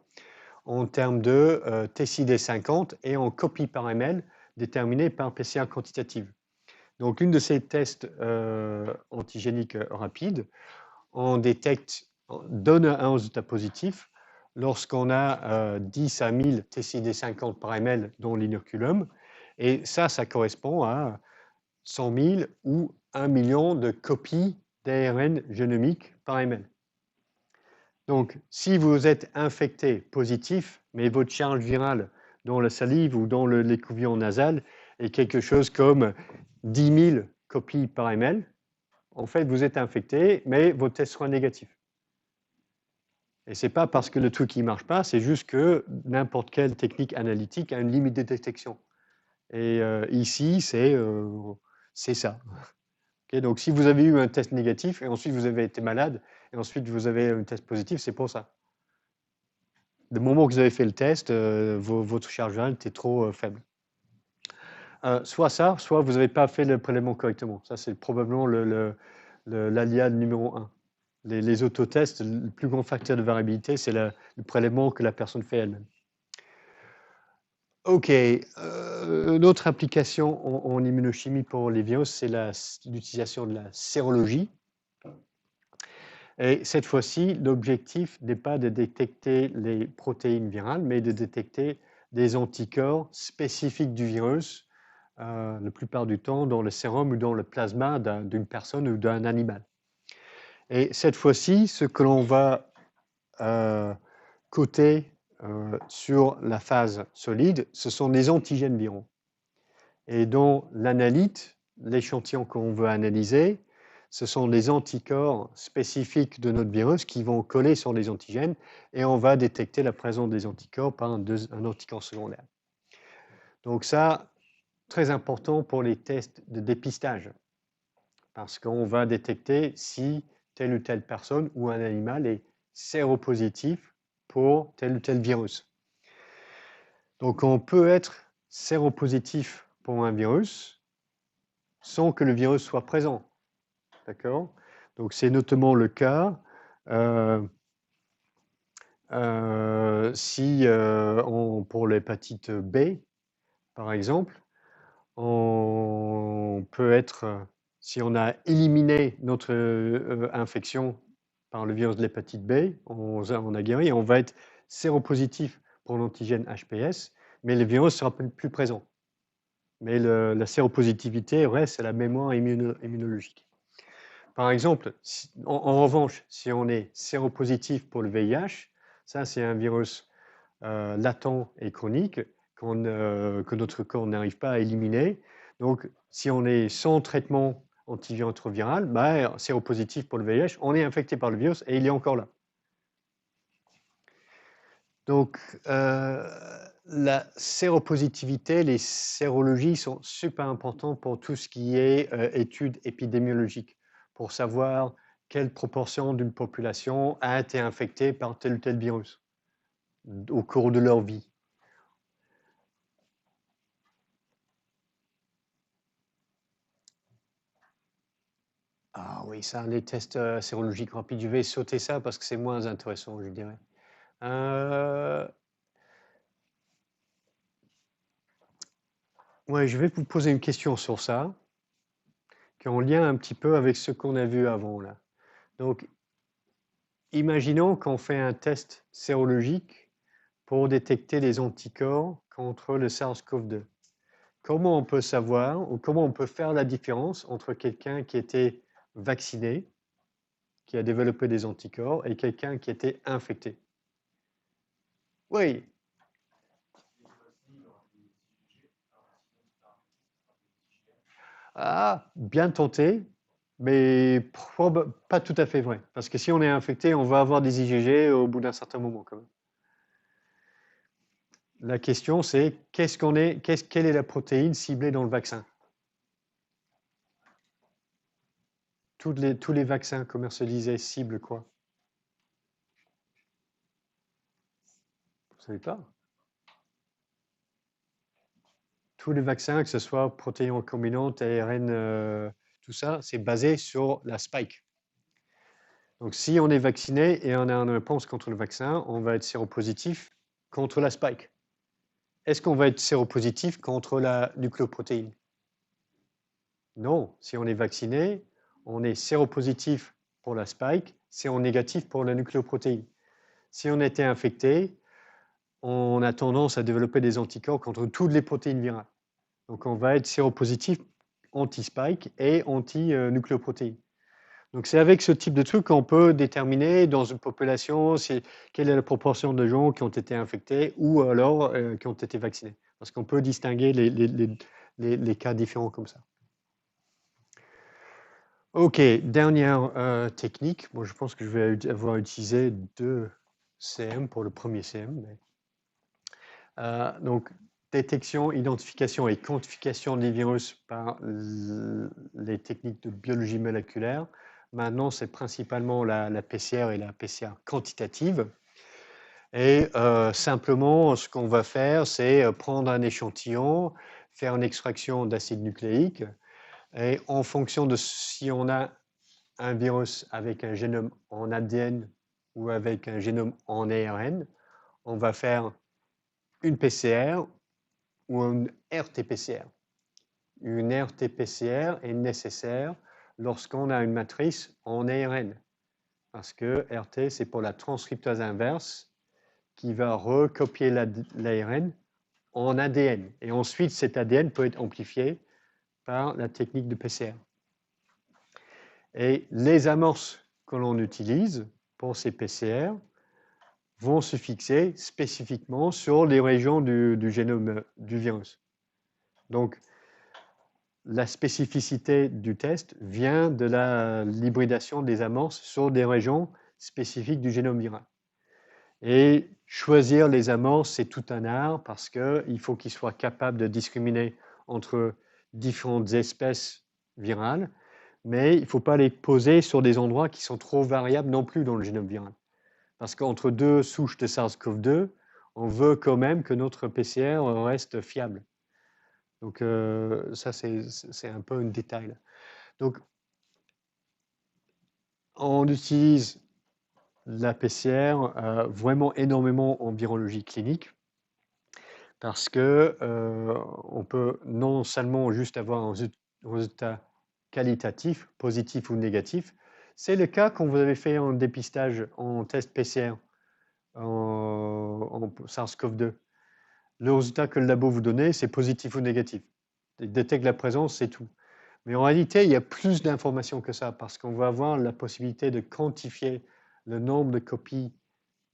en termes de TCD50 et en copie par ml déterminée par PCR quantitative. Donc, une de ces tests antigéniques rapides, on donne un résultat positif lorsqu'on a 10 à 1000 TCD50 par ml dans l'inoculum. Et ça correspond à 100 000 ou 1 million de copies d'ARN génomique par ml. Donc, si vous êtes infecté positif, mais votre charge virale dans la salive ou dans l'écouvillon nasal est quelque chose comme 10 000 copies par ml, en fait, vous êtes infecté, mais votre test sera négatif. Et ce n'est pas parce que le truc ne marche pas, c'est juste que n'importe quelle technique analytique a une limite de détection. Et ici, c'est ça. Okay, donc, si vous avez eu un test négatif et ensuite vous avez été malade et ensuite vous avez un test positif, c'est pour ça. Le moment que vous avez fait le test, votre charge virale était trop faible. Soit ça, soit vous n'avez pas fait le prélèvement correctement. Ça, c'est probablement l'alias numéro 1. Les autotests, le plus grand facteur de variabilité, c'est le prélèvement que la personne fait elle-même. OK. Une autre application en immunochimie pour les virus, c'est l'utilisation de la sérologie. Et cette fois-ci, l'objectif n'est pas de détecter les protéines virales, mais de détecter des anticorps spécifiques du virus, la plupart du temps dans le sérum ou dans le plasma d'une personne ou d'un animal. Et cette fois-ci, ce que l'on va coter sur la phase solide, ce sont les antigènes viraux. Et dans l'analyte, l'échantillon qu'on veut analyser, ce sont les anticorps spécifiques de notre virus qui vont coller sur les antigènes et on va détecter la présence des anticorps par un anticorps secondaire. Donc ça, très important pour les tests de dépistage parce qu'on va détecter si telle ou telle personne ou un animal est séropositif pour tel ou tel virus. Donc on peut être séropositif pour un virus sans que le virus soit présent. D'accord? Donc c'est notamment le cas si pour l'hépatite B, par exemple, on peut être, si on a éliminé notre infection par le virus de l'hépatite B, on a guéri, on va être séropositif pour l'antigène HPS, mais le virus ne sera plus présent. Mais la séropositivité reste à la mémoire immunologique. Par exemple, en revanche, si on est séropositif pour le VIH, ça c'est un virus latent et chronique que notre corps n'arrive pas à éliminer. Donc, si on est sans traitement antirétroviral, séropositif pour le VIH, on est infecté par le virus et il est encore là. Donc, la séropositivité, les sérologies sont super importantes pour tout ce qui est études épidémiologiques, pour savoir quelle proportion d'une population a été infectée par tel ou tel virus au cours de leur vie. Ah oui, ça, les tests sérologiques rapides, je vais sauter ça parce que c'est moins intéressant, je dirais. Ouais, je vais vous poser une question sur ça, qui est en lien un petit peu avec ce qu'on a vu avant là. Donc, imaginons qu'on fait un test sérologique pour détecter les anticorps contre le SARS-CoV-2. Comment on peut savoir ou comment on peut faire la différence entre quelqu'un qui était vacciné, qui a développé des anticorps, et quelqu'un qui était infecté? Oui. Ah, bien tenté, mais pas tout à fait vrai. Parce que si on est infecté, on va avoir des IgG au bout d'un certain moment quand même. La question, c'est quelle est la protéine ciblée dans le vaccin? Tous les vaccins commercialisés ciblent quoi? Vous ne savez pas? Tous les vaccins, que ce soit protéines recombinantes, ARN, tout ça, c'est basé sur la spike. Donc si on est vacciné et on a une réponse contre le vaccin, on va être séropositif contre la spike. Est-ce qu'on va être séropositif contre la nucléoprotéine? Non, si on est vacciné, on est séropositif pour la spike, séronégatif pour la nucléoprotéine. Si on était infecté, on a tendance à développer des anticorps contre toutes les protéines virales. Donc on va être séropositif anti-spike et anti-nucléoprotéine. Donc c'est avec ce type de truc qu'on peut déterminer dans une population quelle est la proportion de gens qui ont été infectés ou alors qui ont été vaccinés. Parce qu'on peut distinguer les cas différents comme ça. Ok, dernière technique. Moi, je pense que je vais avoir utilisé 2 CM pour le premier CM. Donc, détection, identification et quantification des virus par les techniques de biologie moléculaire. Maintenant, c'est principalement la PCR et la PCR quantitative. Et simplement, ce qu'on va faire, c'est prendre un échantillon, faire une extraction d'acide nucléique, et en fonction de si on a un virus avec un génome en ADN ou avec un génome en ARN, on va faire une PCR ou une RT-PCR. Une RT-PCR est nécessaire lorsqu'on a une matrice en ARN, parce que RT, c'est pour la transcriptase inverse qui va recopier l'ARN en ADN. Et ensuite, cet ADN peut être amplifié par la technique de PCR. Et les amorces que l'on utilise pour ces PCR vont se fixer spécifiquement sur les régions du génome du virus. Donc, la spécificité du test vient de l'hybridation des amorces sur des régions spécifiques du génome viral. Et choisir les amorces, c'est tout un art parce qu'il faut qu'ils soient capables de discriminer entre différentes espèces virales, mais il ne faut pas les poser sur des endroits qui sont trop variables non plus dans le génome viral. Parce qu'entre 2 souches de SARS-CoV-2, on veut quand même que notre PCR reste fiable. Donc ça, c'est un peu un détail. Donc, on utilise la PCR vraiment énormément en virologie clinique parce que on peut non seulement juste avoir un résultat qualitatif, positif ou négatif. C'est le cas quand vous avez fait un dépistage en test PCR en SARS-CoV-2. Le résultat que le labo vous donnait, c'est positif ou négatif. Il détecte la présence, c'est tout. Mais en réalité, il y a plus d'informations que ça parce qu'on va avoir la possibilité de quantifier le nombre de copies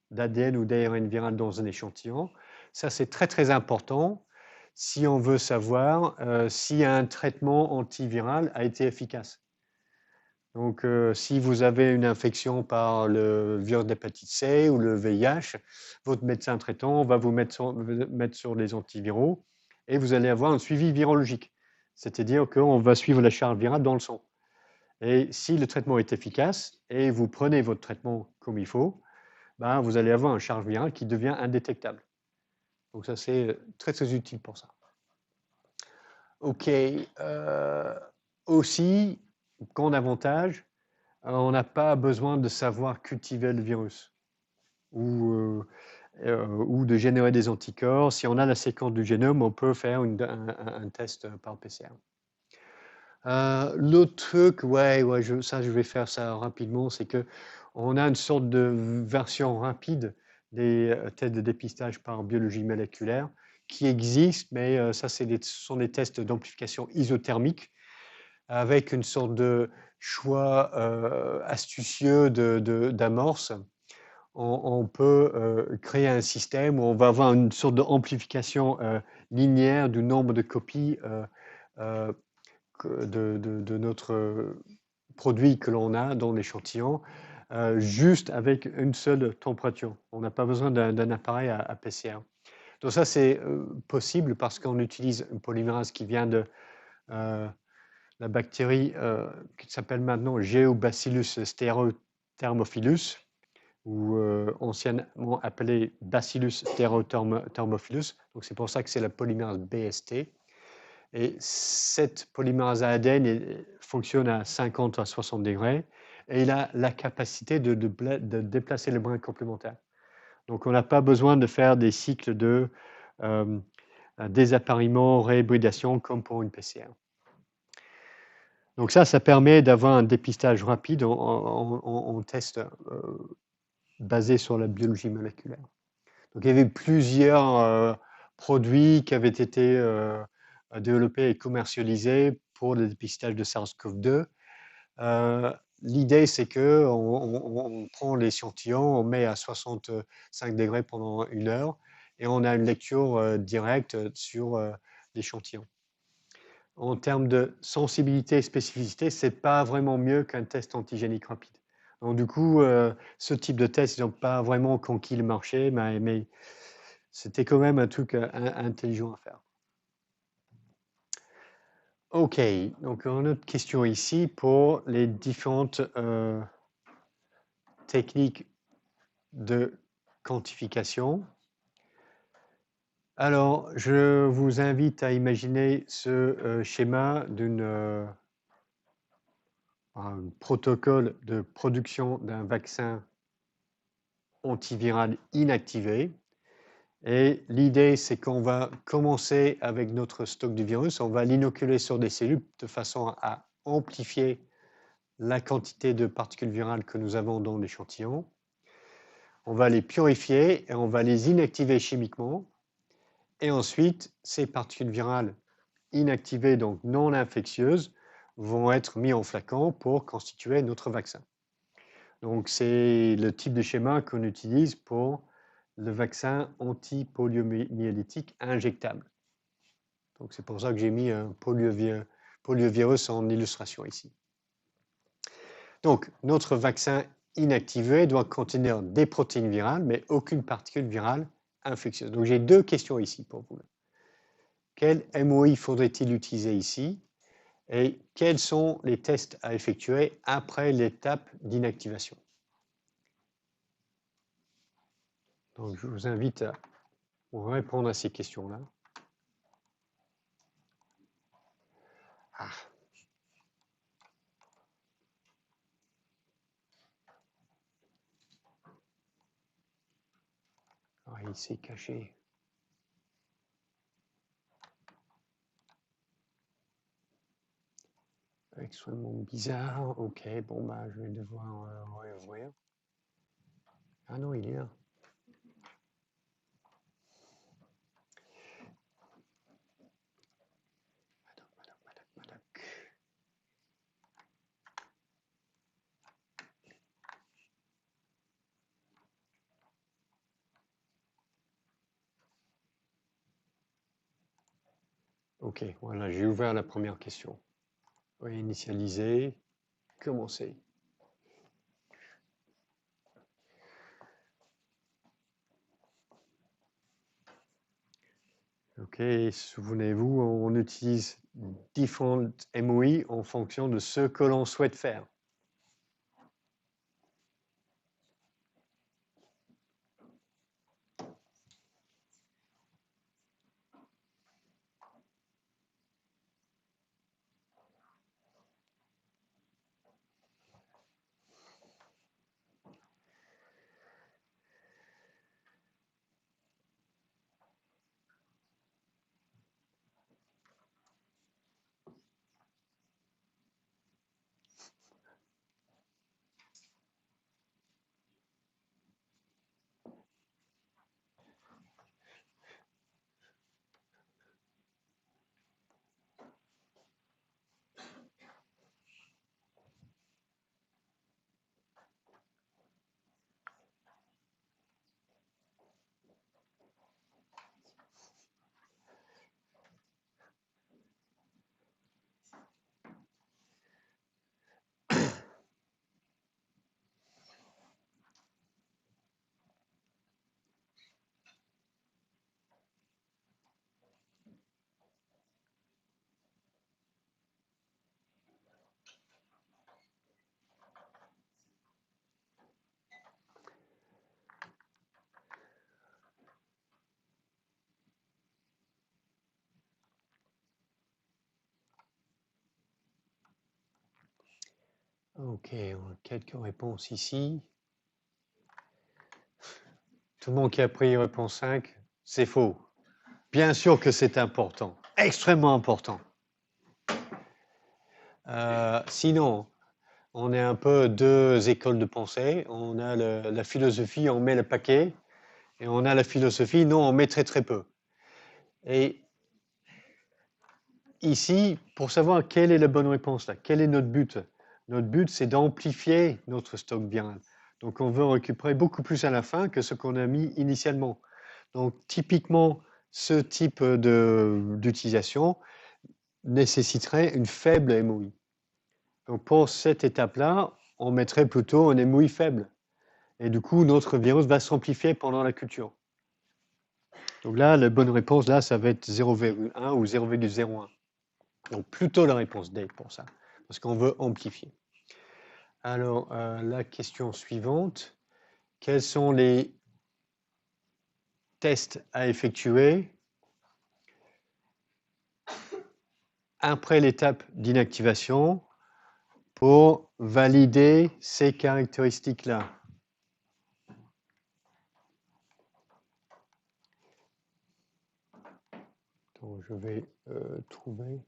d'ADN ou d'ARN viral dans un échantillon. Ça, c'est très, très important si on veut savoir si un traitement antiviral a été efficace. Donc, si vous avez une infection par le virus d'hépatite C ou le VIH, votre médecin traitant va vous mettre sur les antiviraux et vous allez avoir un suivi virologique. C'est-à-dire qu'on va suivre la charge virale dans le sang. Et si le traitement est efficace et vous prenez votre traitement comme il faut, ben, vous allez avoir une charge virale qui devient indétectable. Donc ça, c'est très, très utile pour ça. OK. Aussi, grand avantage, on n'a pas besoin de savoir cultiver le virus ou de générer des anticorps. Si on a la séquence du génome, on peut faire un test par PCR. L'autre truc, je vais faire ça rapidement, c'est que on a une sorte de version rapide des tests de dépistage par biologie moléculaire qui existent, mais ça, ce sont des tests d'amplification isothermique avec une sorte de choix astucieux d'amorce. On peut créer un système où on va avoir une sorte d'amplification linéaire du nombre de copies de notre produit que l'on a dans l'échantillon, juste avec une seule température. On n'a pas besoin d'un appareil à PCR. Donc ça, c'est possible parce qu'on utilise une polymérase qui vient de la bactérie qui s'appelle maintenant Geobacillus stereothermophilus, ou anciennement appelée Bacillus stereothermophilus. Donc c'est pour ça que c'est la polymérase BST. Et cette polymérase ADN fonctionne à 50 à 60 degrés et il a la capacité de déplacer le brin complémentaire. Donc on n'a pas besoin de faire des cycles de désappariement, réhybridation comme pour une PCR. Donc ça permet d'avoir un dépistage rapide en test basé sur la biologie moléculaire. Donc il y avait plusieurs produits qui avaient été développés et commercialisés pour le dépistage de SARS-CoV-2. l'idée, c'est que on prend l'échantillon, on met à 65 degrés pendant 1 heure et on a une lecture directe sur l'échantillon. En termes de sensibilité et spécificité, c'est pas vraiment mieux qu'un test antigénique rapide. Donc du coup, ce type de test, ils n'ont pas vraiment conquis le marché, mais c'était quand même un truc intelligent à faire. OK, donc une autre question ici pour les différentes techniques de quantification. Alors, je vous invite à imaginer ce schéma d'un protocole de production d'un vaccin antiviral inactivé. Et l'idée, c'est qu'on va commencer avec notre stock de virus, on va l'inoculer sur des cellules de façon à amplifier la quantité de particules virales que nous avons dans l'échantillon. On va les purifier et on va les inactiver chimiquement. Et ensuite, ces particules virales inactivées, donc non infectieuses, vont être mises en flacon pour constituer notre vaccin. Donc, c'est le type de schéma qu'on utilise pour le vaccin antipoliomyélitique injectable. Donc, c'est pour ça que j'ai mis un poliovirus en illustration ici. Donc, notre vaccin inactivé doit contenir des protéines virales, mais aucune particule virale infectieuse. Donc, j'ai deux questions ici pour vous. Quel MOI faudrait-il utiliser ici? Et quels sont les tests à effectuer après l'étape d'inactivation? Donc, je vous invite à répondre à ces questions-là. Ah. Ah, il s'est caché. Extrêmement bizarre. Ok, bon, bah, je vais devoir réouvrir. Ah non, il est là. Ok, voilà, j'ai ouvert la première question. Réinitialiser, commencer. Ok, souvenez-vous, on utilise différents MOI en fonction de ce que l'on souhaite faire. Ok, on a quelques réponses ici. Tout le monde qui a pris réponse 5, c'est faux. Bien sûr que c'est important, extrêmement important. Sinon, on est un peu deux écoles de pensée. On a la philosophie, on met le paquet, et on a la philosophie, non, on met très très peu. Et ici, pour savoir quelle est la bonne réponse, là, quel est notre but, Notre but, c'est d'amplifier notre stock viral. Donc, on veut récupérer beaucoup plus à la fin que ce qu'on a mis initialement. Donc, typiquement, ce type d'utilisation nécessiterait une faible MOI. Donc, pour cette étape-là, on mettrait plutôt un MOI faible. Et du coup, notre virus va s'amplifier pendant la culture. Donc là, la bonne réponse, là, ça va être 0,1 ou 0,01. Donc plutôt la réponse D pour ça, parce qu'on veut amplifier. Alors, la question suivante. Quels sont les tests à effectuer après l'étape d'inactivation pour valider ces caractéristiques-là? Donc, je vais trouver.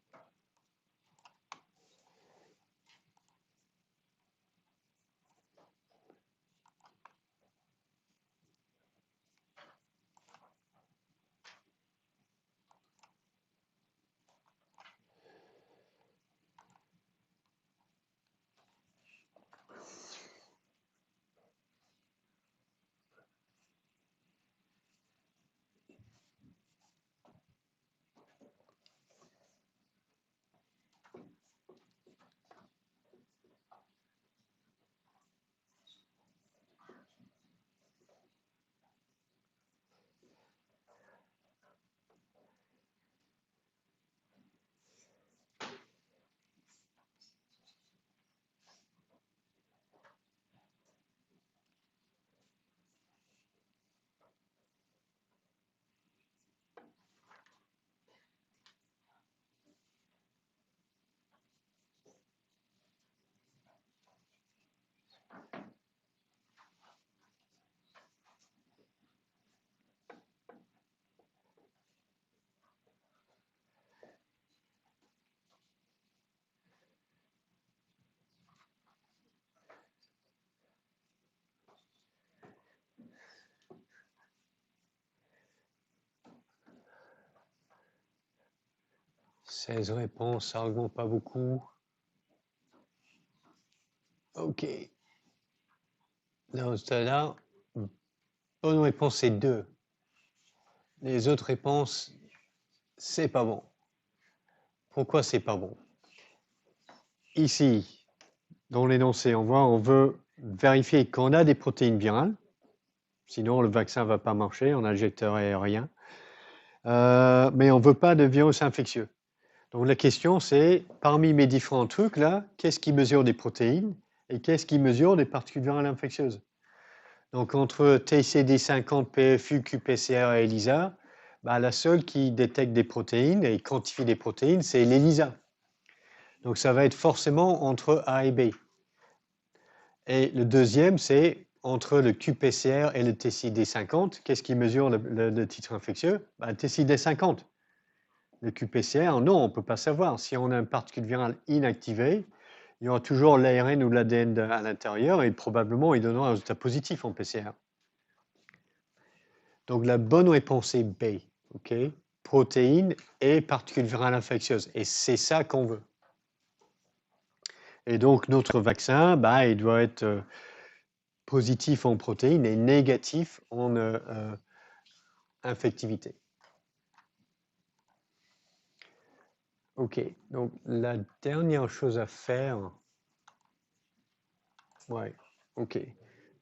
« 16 réponses, ça augmente pas beaucoup. OK. Dans ce cas-là, bonne réponse, c'est 2. Les autres réponses, c'est pas bon. Pourquoi c'est pas bon? Ici, dans l'énoncé, on veut vérifier qu'on a des protéines virales. Sinon, le vaccin ne va pas marcher, on injecterait rien. Mais on ne veut pas de virus infectieux. Donc la question, c'est, parmi mes différents trucs, là, qu'est-ce qui mesure des protéines et qu'est-ce qui mesure des particules virales infectieuses? Donc entre TCD50, PFU, qPCR et ELISA, bah, la seule qui détecte des protéines et quantifie des protéines, c'est l'ELISA. Donc ça va être forcément entre A et B. Et le deuxième, c'est entre le qPCR et le TCD50. Qu'est-ce qui mesure le titre infectieux? Bah, le TCD50. Le qPCR, non, on ne peut pas savoir. Si on a une particule virale inactivée, il y aura toujours l'ARN ou l'ADN à l'intérieur et probablement il donnera un résultat positif en PCR. Donc la bonne réponse est B, ok? Protéines et particules virales infectieuses. Et c'est ça qu'on veut. Et donc notre vaccin, bah, il doit être positif en protéines et négatif en infectivité. Ok, donc la dernière chose à faire, ouais, ok.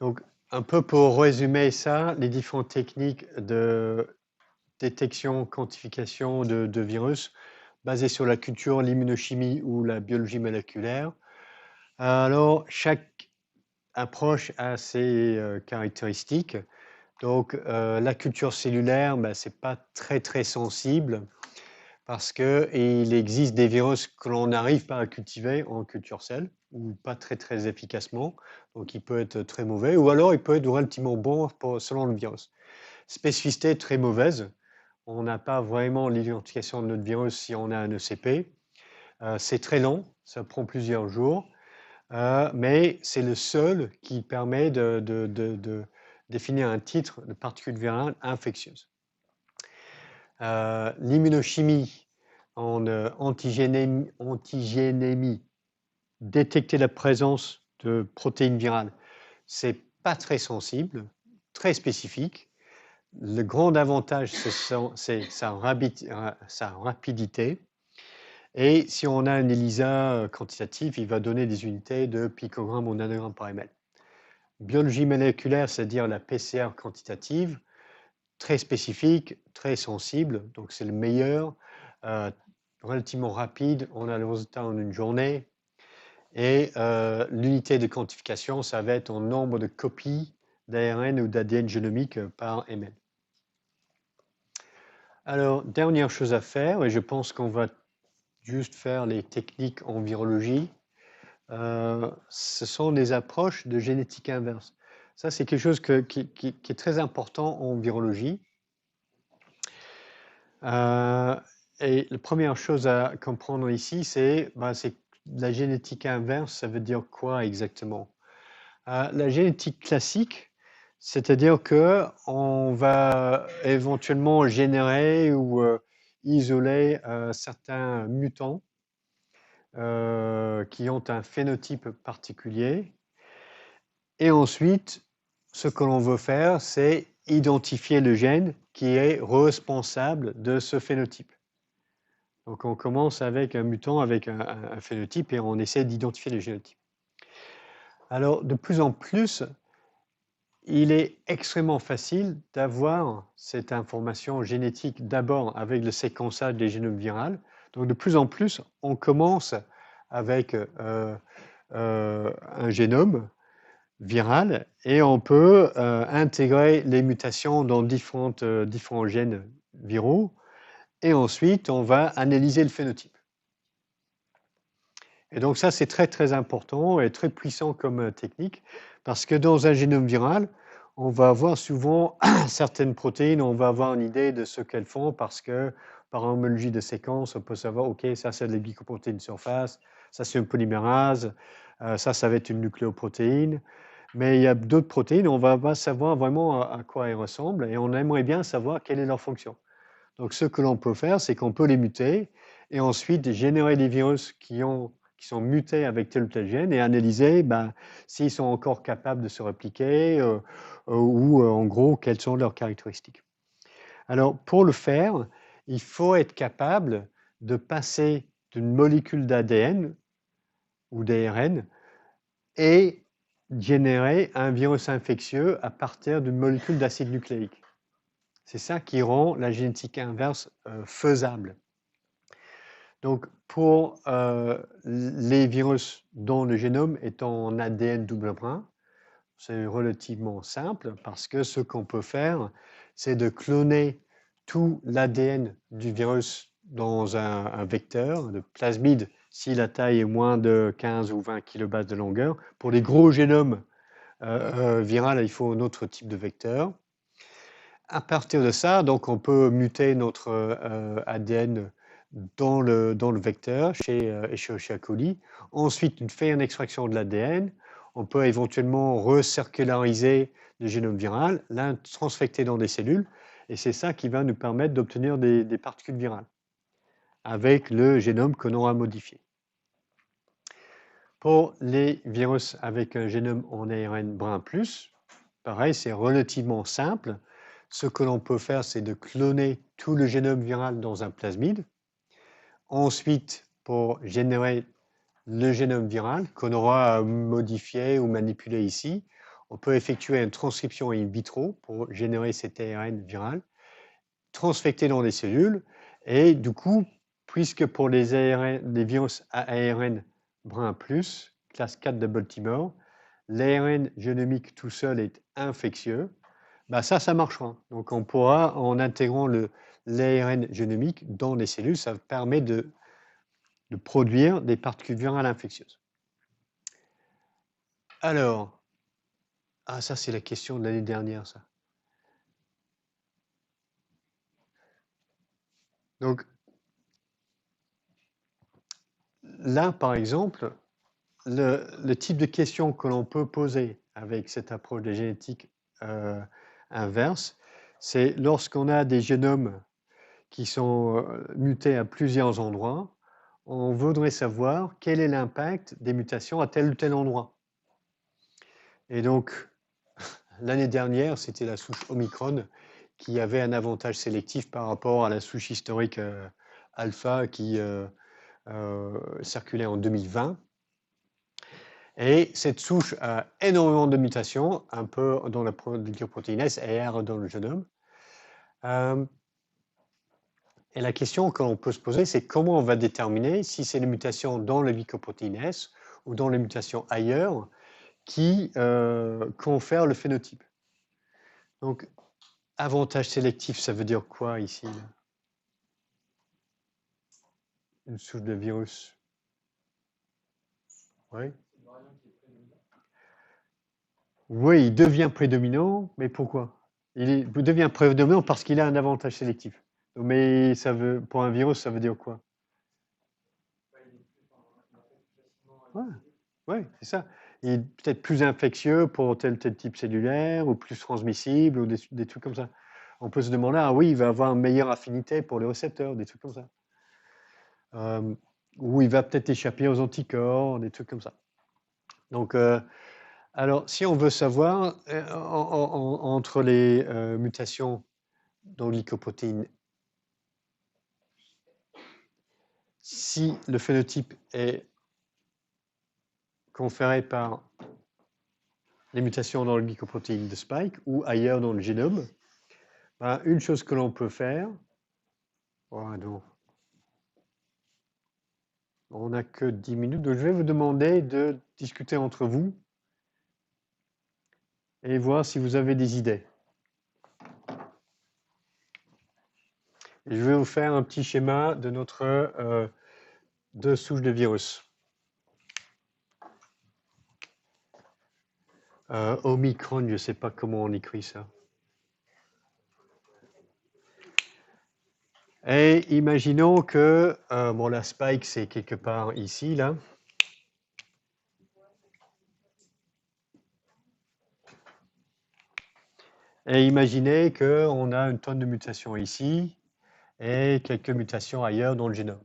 Donc un peu pour résumer ça, les différentes techniques de détection, quantification de virus basées sur la culture, l'immunochimie ou la biologie moléculaire. Alors chaque approche a ses caractéristiques. Donc la culture cellulaire, ben, c'est pas très sensible parce qu'il existe des virus que l'on n'arrive pas à cultiver en culture cell ou pas très efficacement. Donc il peut être très mauvais ou alors il peut être relativement bon selon le virus. Spécificité très mauvaise. On n'a pas vraiment l'identification de notre virus si on a un ECP. C'est très long, ça prend plusieurs jours. Mais c'est le seul qui permet de définir un titre de particule virale infectieuse. L'immunochimie en antigénémie détecter la présence de protéines virales. C'est pas très sensible, très spécifique. Le grand avantage, c'est sa rapidité. Et si on a un ELISA quantitatif, il va donner des unités de picogrammes ou nanogrammes par ml. Biologie moléculaire, c'est-à-dire la PCR quantitative, très spécifique, très sensible, donc c'est le meilleur, relativement rapide, on a le résultat en une journée, et l'unité de quantification, ça va être en nombre de copies d'ARN ou d'ADN génomique par ml. Alors, dernière chose à faire, et je pense qu'on va juste faire les techniques en virologie, ce sont les approches de génétique inverse. Ça, c'est quelque chose qui est très important en virologie. Et la première chose à comprendre ici, c'est la génétique inverse, ça veut dire quoi exactement? La génétique classique, c'est-à-dire qu'on va éventuellement générer ou isoler certains mutants qui ont un phénotype particulier. Et ensuite, ce que l'on veut faire, c'est identifier le gène qui est responsable de ce phénotype. Donc on commence avec un mutant avec un phénotype et on essaie d'identifier le génotype. Alors de plus en plus, il est extrêmement facile d'avoir cette information génétique d'abord avec le séquençage des génomes viraux. Donc de plus en plus, on commence avec un génome viral et on peut intégrer les mutations dans différents gènes viraux et ensuite on va analyser le phénotype. Et donc ça c'est très très important et très puissant comme technique parce que dans un génome viral, on va avoir souvent certaines protéines, on va avoir une idée de ce qu'elles font parce que par homologie de séquence, on peut savoir, ok, ça c'est des glycoprotéines de surface, ça c'est une polymérase, ça va être une nucléoprotéine. Mais il y a d'autres protéines, on ne va pas savoir vraiment à quoi elles ressemblent et on aimerait bien savoir quelle est leur fonction. Donc ce que l'on peut faire, c'est qu'on peut les muter et ensuite générer des virus qui sont mutés avec tel ou tel gène et analyser s'ils sont encore capables de se répliquer ou en gros quelles sont leurs caractéristiques. Alors pour le faire, il faut être capable de passer d'une molécule d'ADN ou d'ARN et générer un virus infectieux à partir d'une molécule d'acide nucléique. C'est ça qui rend la génétique inverse faisable. Donc, pour les virus dont le génome est en ADN double brun, c'est relativement simple parce que ce qu'on peut faire, c'est de cloner tout l'ADN du virus dans un vecteur de plasmide si la taille est moins de 15 ou 20 kilobases de longueur. Pour les gros génomes viraux, il faut un autre type de vecteur. À partir de ça, donc on peut muter notre ADN dans le vecteur chez Escherichia coli. Ensuite, on fait une extraction de l'ADN. On peut éventuellement recirculariser le génome viral, l'intransfecter dans des cellules. Et c'est ça qui va nous permettre d'obtenir des particules virales avec le génome qu'on aura modifié. Pour les virus avec un génome en ARN brun plus, pareil, c'est relativement simple. Ce que l'on peut faire, c'est de cloner tout le génome viral dans un plasmide. Ensuite, pour générer le génome viral qu'on aura modifié ou manipulé ici, on peut effectuer une transcription in vitro pour générer cet ARN viral, transfecter dans les cellules, et du coup, puisque pour les virus à ARN brun plus, classe 4 de Baltimore, l'ARN génomique tout seul est infectieux, ça marchera. Donc on pourra, en intégrant l'ARN génomique dans les cellules, ça permet de produire des particules virales infectieuses. Alors, ça c'est la question de l'année dernière, ça. Donc, là, par exemple, le type de question que l'on peut poser avec cette approche de génétique inverse, c'est lorsqu'on a des génomes qui sont mutés à plusieurs endroits, on voudrait savoir quel est l'impact des mutations à tel ou tel endroit. Et donc, l'année dernière, c'était la souche Omicron qui avait un avantage sélectif par rapport à la souche historique alpha qui circulait en 2020. Et cette souche a énormément de mutations, un peu dans la glycoprotéine S et R dans le génome. Et la question qu'on peut se poser, c'est comment on va déterminer si c'est les mutations dans la glycoprotéine S ou dans les mutations ailleurs qui confèrent le phénotype. Donc, avantage sélectif, ça veut dire quoi ici là? Une souche de virus. Oui. Oui, il devient prédominant, mais pourquoi? Il devient prédominant parce qu'il a un avantage sélectif. Mais ça veut, pour un virus, ça veut dire quoi? Ouais, ouais, c'est ça. Il est peut-être plus infectieux pour tel type cellulaire, ou plus transmissible, ou des trucs comme ça. On peut se demander, ah oui, il va avoir une meilleure affinité pour les récepteurs, des trucs comme ça. Ou il va peut-être échapper aux anticorps, des trucs comme ça. Donc, alors, si on veut savoir, entre les mutations dans glycoprotéine, si le phénotype est conféré par les mutations dans le glycoprotéine de spike ou ailleurs dans le génome, ben, une chose que l'on peut faire, oh non, on n'a que 10 minutes, donc je vais vous demander de discuter entre vous et voir si vous avez des idées. Et je vais vous faire un petit schéma de notre deux souches de virus. Omicron, je ne sais pas comment on écrit ça. Et imaginons que, bon, la spike, c'est quelque part ici, là. Et imaginez qu'on a une tonne de mutations ici et quelques mutations ailleurs dans le génome.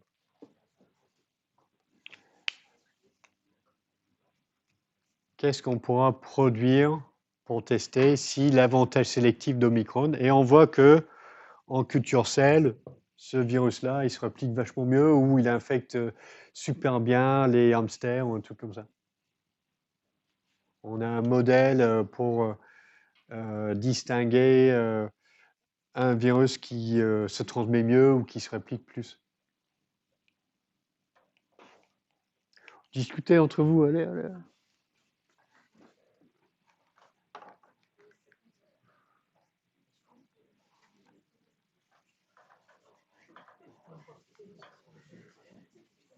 Qu'est-ce qu'on pourra produire pour tester si l'avantage sélectif d'Omicron, et on voit que en culture cell, ce virus-là, il se réplique vachement mieux ou il infecte super bien les hamsters ou un truc comme ça. On a un modèle pour distinguer un virus qui se transmet mieux ou qui se réplique plus. Discutez entre vous, allez, allez.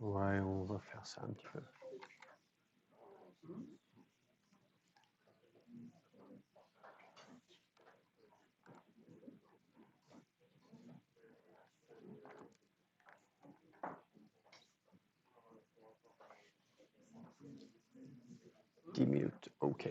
Ouais, on va faire ça un petit peu. Dix minutes, ok.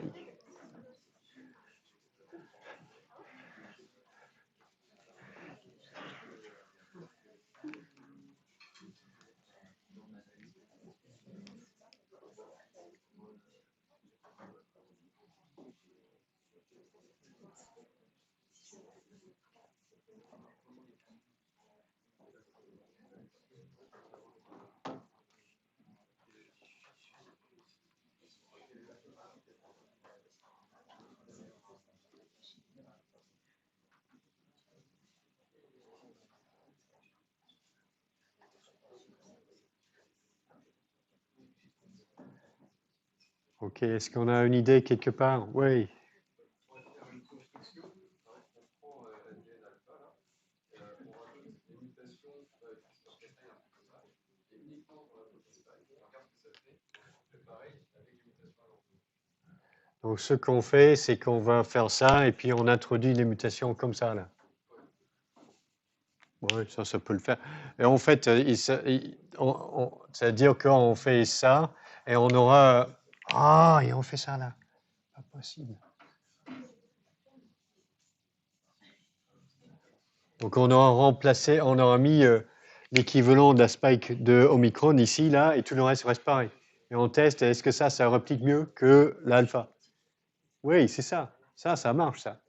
Ok, est-ce qu'on a une idée quelque part? Oui. Donc ce qu'on fait, c'est qu'on va faire ça et puis on introduit les mutations comme ça là. Oui, ça peut le faire. Et en fait, c'est-à-dire qu'on fait ça et on aura... Ah, et on fait ça là. Pas possible. Donc on aura remplacé, on aura mis l'équivalent de la spike de Omicron ici, là, et tout le reste reste pareil. Et on teste, est-ce que ça réplique mieux que l'alpha? Oui, c'est ça. Ça marche, ça.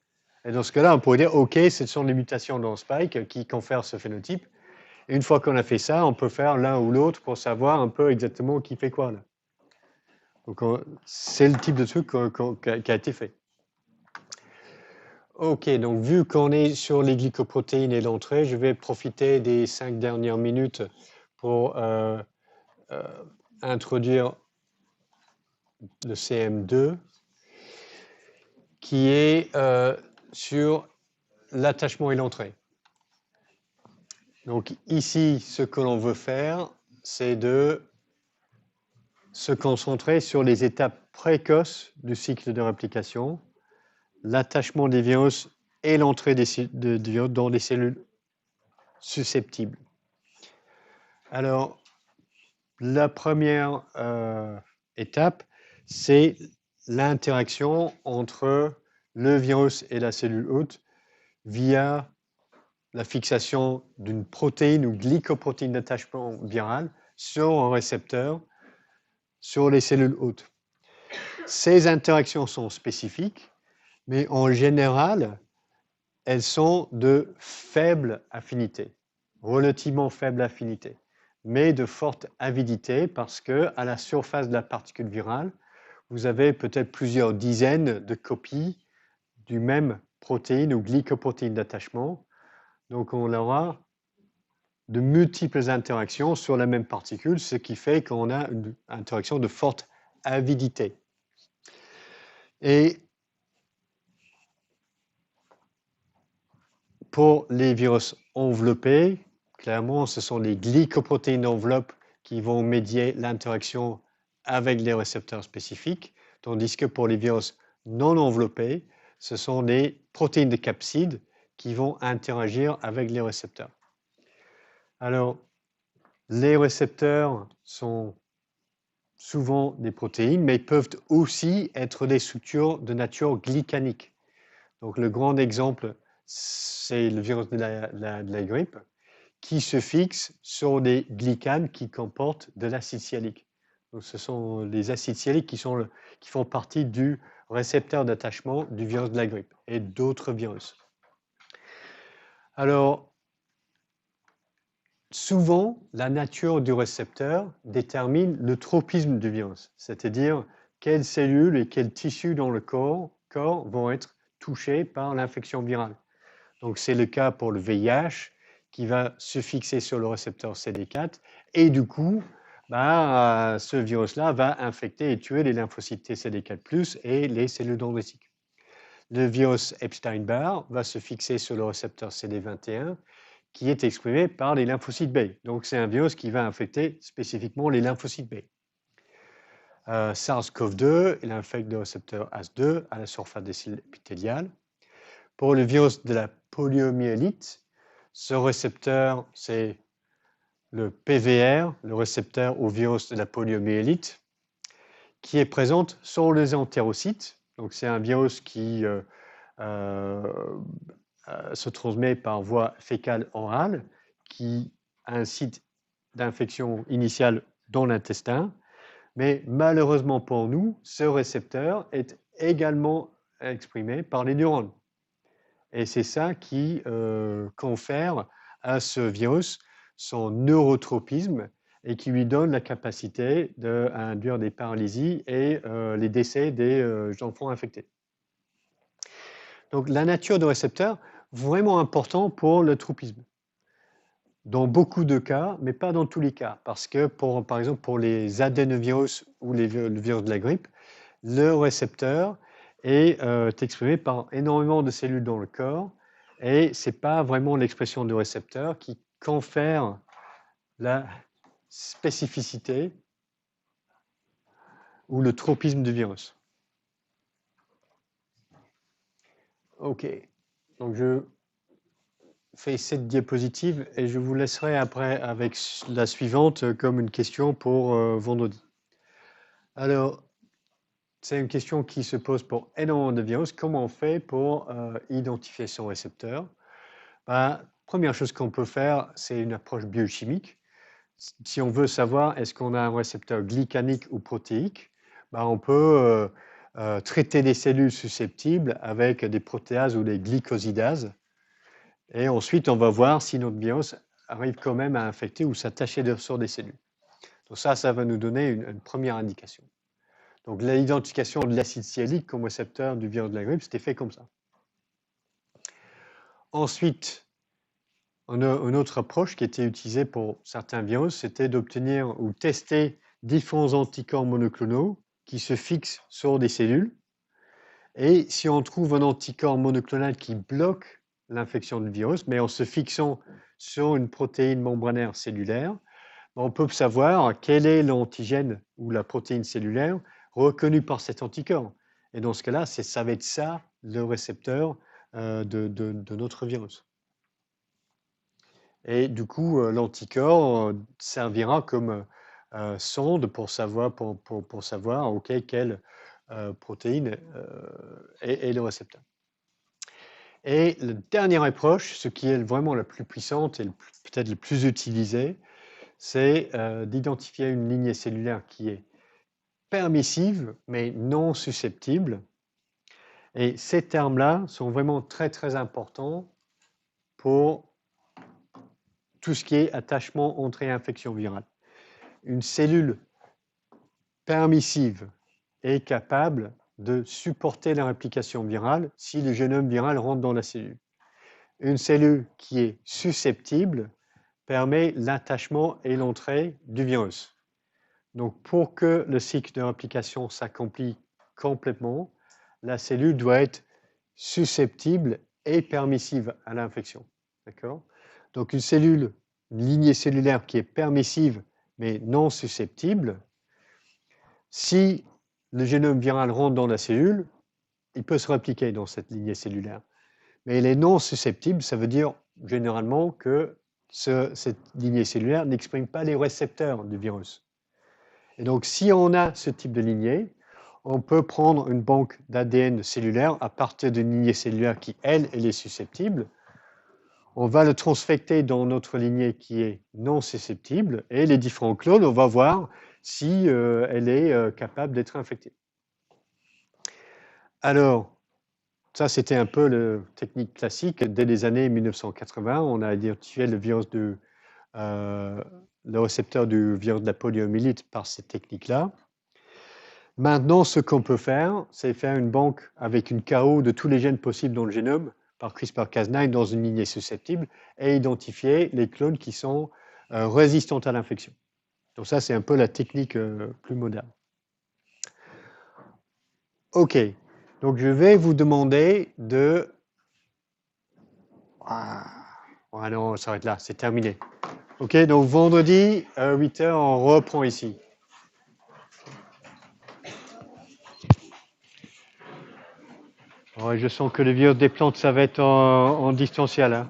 Et dans ce cas-là, on pourrait dire, OK, ce sont les mutations dans spike qui confèrent ce phénotype. Et une fois qu'on a fait ça, on peut faire l'un ou l'autre pour savoir un peu exactement qui fait quoi, là. Donc, c'est le type de truc qui a été fait. OK, donc vu qu'on est sur les glycoprotéines et l'entrée, je vais profiter des 5 dernières minutes pour introduire le CM2 qui est sur l'attachement et l'entrée. Donc ici, ce que l'on veut faire, c'est de se concentrer sur les étapes précoces du cycle de réplication, l'attachement des virus et l'entrée des virus dans les cellules susceptibles. Alors, la première étape, c'est l'interaction entre le virus et la cellule hôte via la fixation d'une protéine ou glycoprotéine d'attachement viral sur un récepteur sur les cellules hôtes. Ces interactions sont spécifiques, mais en général, elles sont de faible affinité, relativement faible affinité, mais de forte avidité parce que à la surface de la particule virale, vous avez peut-être plusieurs dizaines de copies du même protéine ou glycoprotéine d'attachement. Donc on aura de multiples interactions sur la même particule, ce qui fait qu'on a une interaction de forte avidité. Et pour les virus enveloppés, clairement, ce sont les glycoprotéines d'enveloppe qui vont médier l'interaction avec les récepteurs spécifiques, tandis que pour les virus non enveloppés, ce sont les protéines de capsid qui vont interagir avec les récepteurs. Alors, les récepteurs sont souvent des protéines, mais peuvent aussi être des structures de nature glycanique. Donc, le grand exemple, c'est le virus de la grippe, qui se fixe sur des glycanes qui comportent de l'acide sialique. Donc, ce sont les acides sialiques qui font partie du récepteur d'attachement du virus de la grippe et d'autres virus. Alors, souvent, la nature du récepteur détermine le tropisme du virus, c'est-à-dire quelles cellules et quels tissus dans le corps vont être touchés par l'infection virale. Donc, c'est le cas pour le VIH qui va se fixer sur le récepteur CD4 et du coup, ce virus-là va infecter et tuer les lymphocytes TCD4+, et les cellules dendritiques. Le virus Epstein-Barr va se fixer sur le récepteur CD21 qui est exprimé par les lymphocytes B. Donc, c'est un virus qui va infecter spécifiquement les lymphocytes B. SARS-CoV-2, il infecte le récepteur AS2 à la surface des cellules épithéliales. Pour le virus de la poliomyélite, ce récepteur, c'est le PVR, le récepteur au virus de la poliomyélite, qui est présent sur les entérocytes. Donc, c'est un virus qui se transmet par voie fécale orale, qui a un site d'infection initiale dans l'intestin. Mais malheureusement pour nous, ce récepteur est également exprimé par les neurones. Et c'est ça qui confère à ce virus son neurotropisme et qui lui donne la capacité d'induire des paralysies et les décès des enfants infectés. Donc la nature du récepteur, vraiment important pour le tropisme. Dans beaucoup de cas, mais pas dans tous les cas, parce que par exemple pour les adénovirus ou le virus de la grippe, le récepteur est exprimé par énormément de cellules dans le corps et ce n'est pas vraiment l'expression du récepteur qui confère la spécificité ou le tropisme du virus. OK, donc je fais cette diapositive et je vous laisserai après avec la suivante comme une question pour vendredi. Alors, c'est une question qui se pose pour énormément de virus. Comment on fait pour identifier son récepteur? première chose qu'on peut faire, c'est une approche biochimique. Si on veut savoir est-ce qu'on a un récepteur glycanique ou protéique, ben on peut traiter des cellules susceptibles avec des protéases ou des glycosidases. Et ensuite, on va voir si notre virus arrive quand même à infecter ou s'attacher sur des cellules. Donc ça va nous donner une première indication. Donc l'identification de l'acide sialique comme récepteur du virus de la grippe, c'était fait comme ça. Ensuite, une autre approche qui était utilisée pour certains virus, c'était d'obtenir ou tester différents anticorps monoclonaux qui se fixent sur des cellules. Et si on trouve un anticorps monoclonal qui bloque l'infection du virus, mais en se fixant sur une protéine membranaire cellulaire, on peut savoir quel est l'antigène ou la protéine cellulaire reconnue par cet anticorps. Et dans ce cas-là, ça va être ça le récepteur de notre virus. Et du coup, l'anticorps servira comme sonde pour savoir, okay, quelle protéine est le récepteur. Et la dernière approche, ce qui est vraiment la plus puissante et peut-être le plus utilisée, c'est d'identifier une lignée cellulaire qui est permissive, mais non susceptible. Et ces termes-là sont vraiment très, très importants pour tout ce qui est attachement, entrée et infection virale. Une cellule permissive est capable de supporter la réplication virale si le génome viral rentre dans la cellule. Une cellule qui est susceptible permet l'attachement et l'entrée du virus. Donc, pour que le cycle de réplication s'accomplisse complètement, la cellule doit être susceptible et permissive à l'infection. D'accord ? Donc, une lignée cellulaire qui est permissive mais non susceptible, si le génome viral rentre dans la cellule, il peut se répliquer dans cette lignée cellulaire. Mais il est non susceptible, ça veut dire généralement que cette lignée cellulaire n'exprime pas les récepteurs du virus. Et donc, si on a ce type de lignée, on peut prendre une banque d'ADN cellulaire à partir d'une lignée cellulaire qui, elle est susceptible. On va le transfecter dans notre lignée qui est non susceptible et les différents clones, on va voir si elle est capable d'être infectée. Alors, ça, c'était un peu la technique classique. Dès les années 1980, on a identifié le récepteur du virus de la poliomyélite par cette technique-là. Maintenant, ce qu'on peut faire, c'est faire une banque avec une KO de tous les gènes possibles dans le génome par CRISPR-Cas9 dans une lignée susceptible et identifier les clones qui sont résistants à l'infection. Donc ça, c'est un peu la technique plus moderne. OK. Donc, je vais vous demander de... Ah non, on s'arrête là, c'est terminé. OK, donc vendredi, 8h, on reprend ici. Ouais, je sens que le virus des plantes, ça va être en distanciel. Hein.